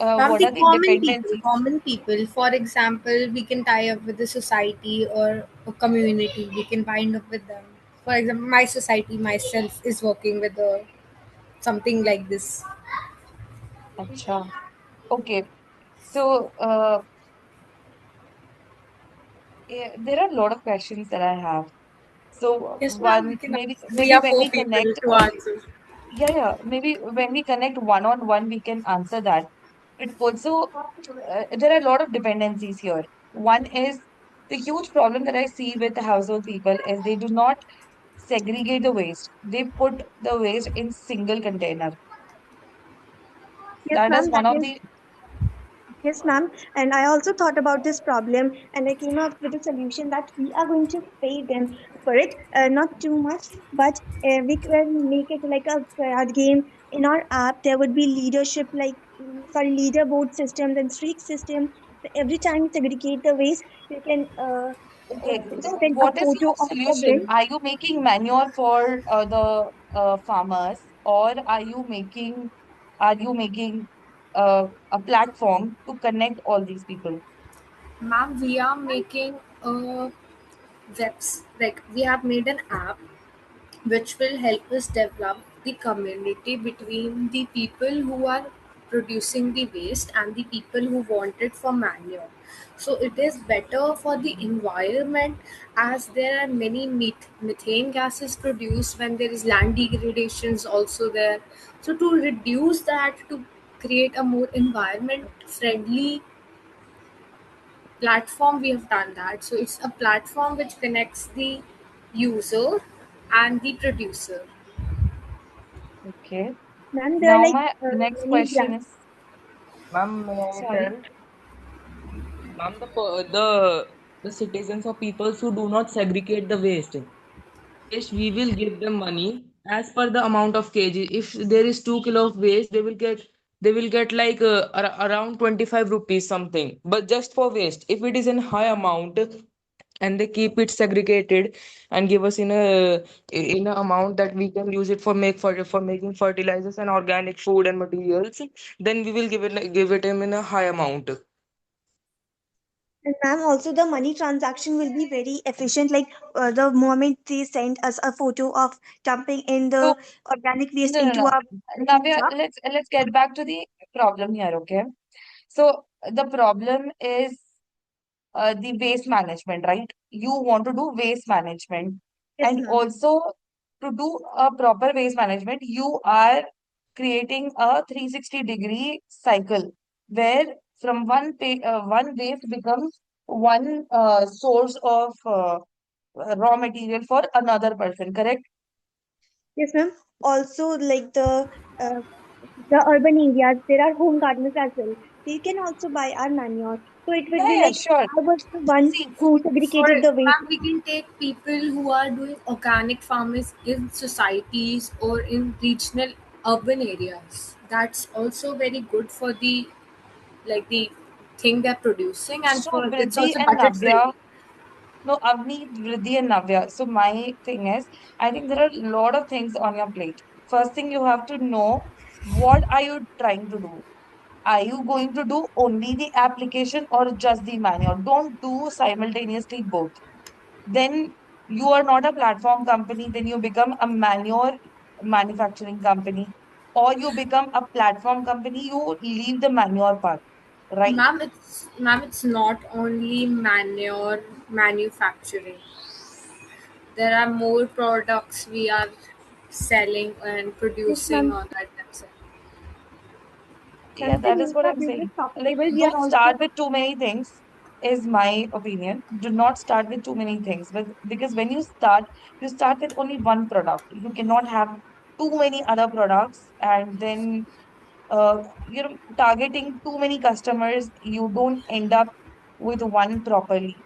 Ma'am, what the are the common people. dependencies? Common people. For example, we can tie up with the society or a community. We can bind up with them. For example, my society myself is working with something like this. Acha. Okay. So, there are a lot of questions that I have. So, Yes, ma'am. We one, can. We maybe are when four we people connect, to answer. maybe when we connect one on one, we can answer that. But also, there are a lot of dependencies here. One is the huge problem that I see with the household people is they do not segregate the waste. They put the waste in single container. Yes That is ma'am, one that of is the Yes, ma'am. And I also thought about this problem and I came up with a solution that we are going to pay them for it, not too much, but we can make it like a card game. In our app, there would be leadership, like, sorry, leaderboard systems and streak system. So every time you segregate the waste, you can Okay, so send a what is photo your of the solution? bin. Are you making manure for the farmers, or are you making a platform to connect all these people? Ma'am, we are making a like we have made an app which will help us develop the community between the people who are producing the waste and the people who want it for manure. So it is better for the environment, as there are many methane gases produced when there is land degradations also there. So to reduce that, to create a more environment friendly platform, we have done that. So it's a platform which connects the user and the producer. Okay. Ma'am, there are Now like my next many question brands. is, Ma'am, may I sorry. tell? Ma'am, the citizens or people who do not segregate the waste. Waste, we will give them money as per the amount of kg. If there is 2 kilo of waste, they will get like around 25 rupees something. But just for waste, if it is in high amount and they keep it segregated and give us in a amount that we can use it for making fertilizers and organic food and materials, then we will give it him in a high amount. And ma'am, also the money transaction will be very efficient. Like the moment they send us a photo of dumping in So the organic waste no, no, into no. our Now truck. let's get back to the problem here, okay? So the problem is the waste management, right? You want to do waste management. Yes, And ma'am. also, to do a proper waste management, you are creating a 360-degree cycle where from one waste becomes one source of raw material for another person, correct? Yes, ma'am. Also, like uh, the urban areas, there are home gardeners as well. They can also buy our manure. So it would Yeah, be yeah, like sure. I was the one See, who For segregated the waste. ma'am, we can take people who are doing organic farming in societies or in regional urban areas. That's also very good for the like the thing they're producing, and so for it's Vriddhi also and budget Navya, friendly. no, Avni, Vriddhi and Navya. So my thing is, I think there are a lot of things on your plate. First thing you have to know, what are you trying to do? Are you going to do only the application or just the manual? Don't do simultaneously both. Then you are not a platform company, then you become a manure manufacturing company, or you become a platform company, you leave the manure part, right? Ma'am, it's not only manure manufacturing. There are more products we are selling and Yes, producing ma'am. on that website. Yeah, And to that is make what our I'm business saying. Like, profitable, we are don't start also with too many things, is my opinion. Do not start with too many things. But because when you start with only one product. You cannot have too many other products, and then you're targeting too many customers. You don't end up with one properly.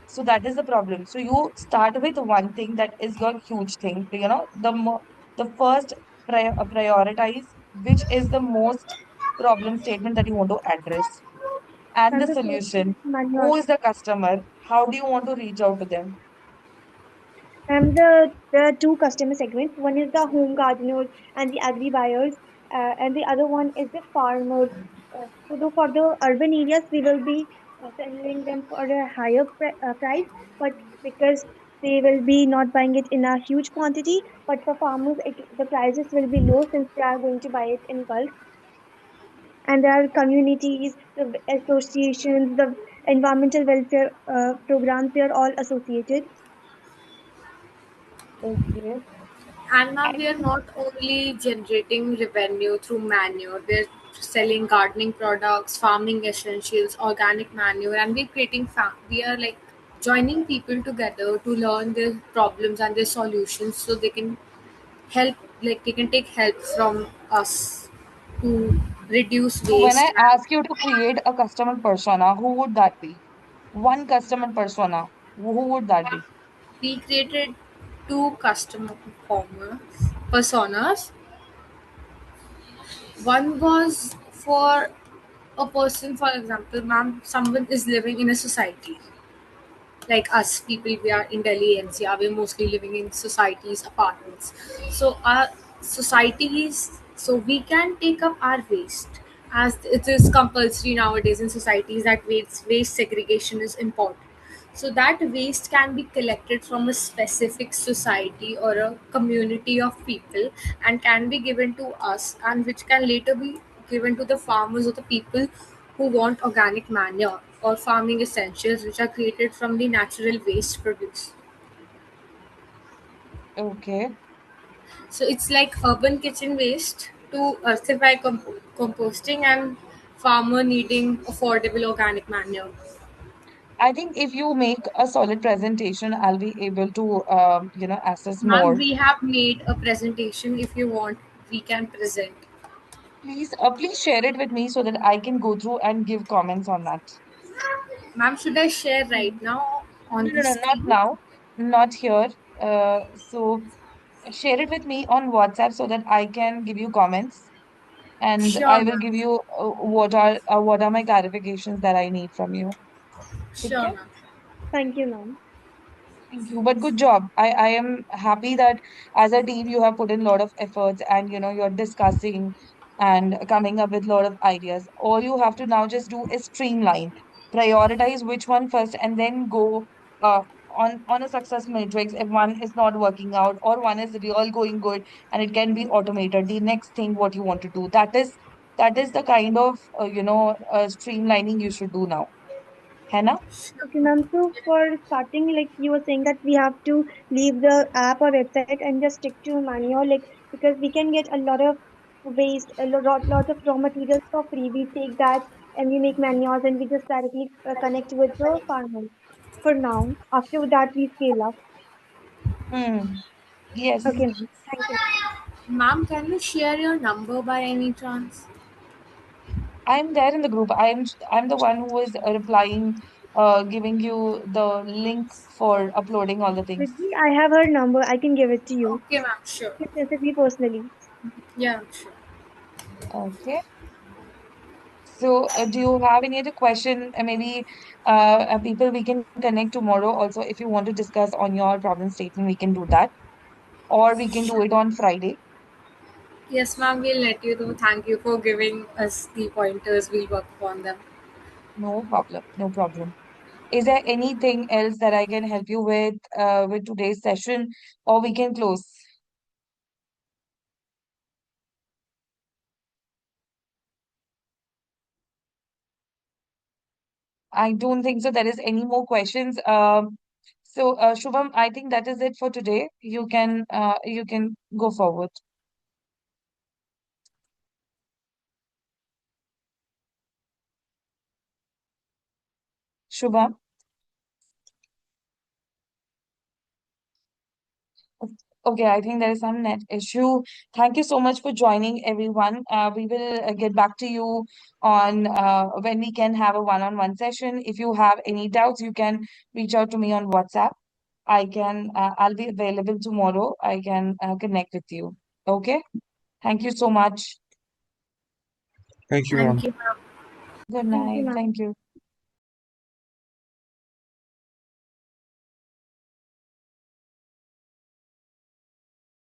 So that is the problem. So you start with one thing that is your huge thing. The first prioritize which is the most problem statement that you want to address, and the and the first solution. manure. Who is the customer? How do you want to reach out to them? And the two customer segments. One is the home gardeners and the agri buyers, and the other one is the farmers. For the urban areas, we will be selling them for a higher price, but because they will be not buying it in a huge quantity. But for farmers, the prices will be low since they are going to buy it in bulk. And there are communities, the associations, the environmental welfare programs. They are all associated. Okay. And now I we are think not only generating revenue through manure, we're selling gardening products, farming essentials, organic manure, and we're creating we are like joining people together to learn their problems and their solutions so they can help, like they can take help from us. to reduce So when waste. I ask you to create a customer persona, who would that be? One customer persona, who would that be? We created two customer personas. One was for a person, for example, ma'am, someone is living in a society like us people. We are in Delhi NCR. We're mostly living in societies, apartments. So our societies, so we can take up our waste, as it is compulsory nowadays in societies that waste segregation is important. So that waste can be collected from a specific society or a community of people and can be given to us, and which can later be given to the farmers or the people who want organic manure or farming essentials which are created from the natural waste produced. Okay. So it's like urban kitchen waste to earthify composting and farmer needing affordable organic manure. I think if you make a solid presentation, I'll be able to, assess Ma'am, more. we have made a presentation. If you want, we can present. Please share it with me so that I can go through and give comments on that. Ma'am, should I share right now on No, the no, no, not screen? now, not here. So share it with me on WhatsApp so that I can give you comments, and Sure, I will ma'am. give you what are my clarifications that I need from you. Sure, Okay? ma'am. Thank you, ma'am. Thank you. But good job. I am happy that as a team you have put in a lot of efforts, and you're discussing and coming up with a lot of ideas. All you have to now just do is streamline, prioritize which one first, and then go uh, on a success matrix. If one is not working out or one is real going good and it can be automated, the next thing what you want to do. That is the kind of streamlining you should do now. Hannah? Okay, ma'am. So for starting, like you were saying that we have to leave the app or website and just stick to manual, like because we can get a lot of waste, lot of raw materials for free. We take that and we make manures and we just directly connect with the farmers. For now, after that we scale up. Hmm. Yes. Okay, ma'am. Thank you. Ma'am, can you share your number by any chance? I'm there in the group. I'm the one who is replying, giving you the link for uploading all the things. Maybe I have her number. I can give it to you. Okay, ma'am, sure. You can message me personally. Yeah, sure. Okay. So, do you have any other question? Maybe people we can connect tomorrow also if you want to discuss on your problem statement, we can do that, or we can do it on Friday. Yes, ma'am, we'll let you know. Thank you for giving us the pointers. We'll work upon them. No problem. No problem. Is there anything else that I can help you with today's session, or we can close? I don't think so. There is any more questions. Shubham, I think that is it for today. You can go forward. Shubham. Okay, I think there is some net issue. Thank you so much for joining, everyone. We will get back to you on when we can have a one-on-one session. If you have any doubts, you can reach out to me on WhatsApp. I'll be available tomorrow. I can connect with you. Okay? Thank you so much. Thank you, Thank ma'am. you, ma'am. Good Thank you, night. ma'am. Thank you.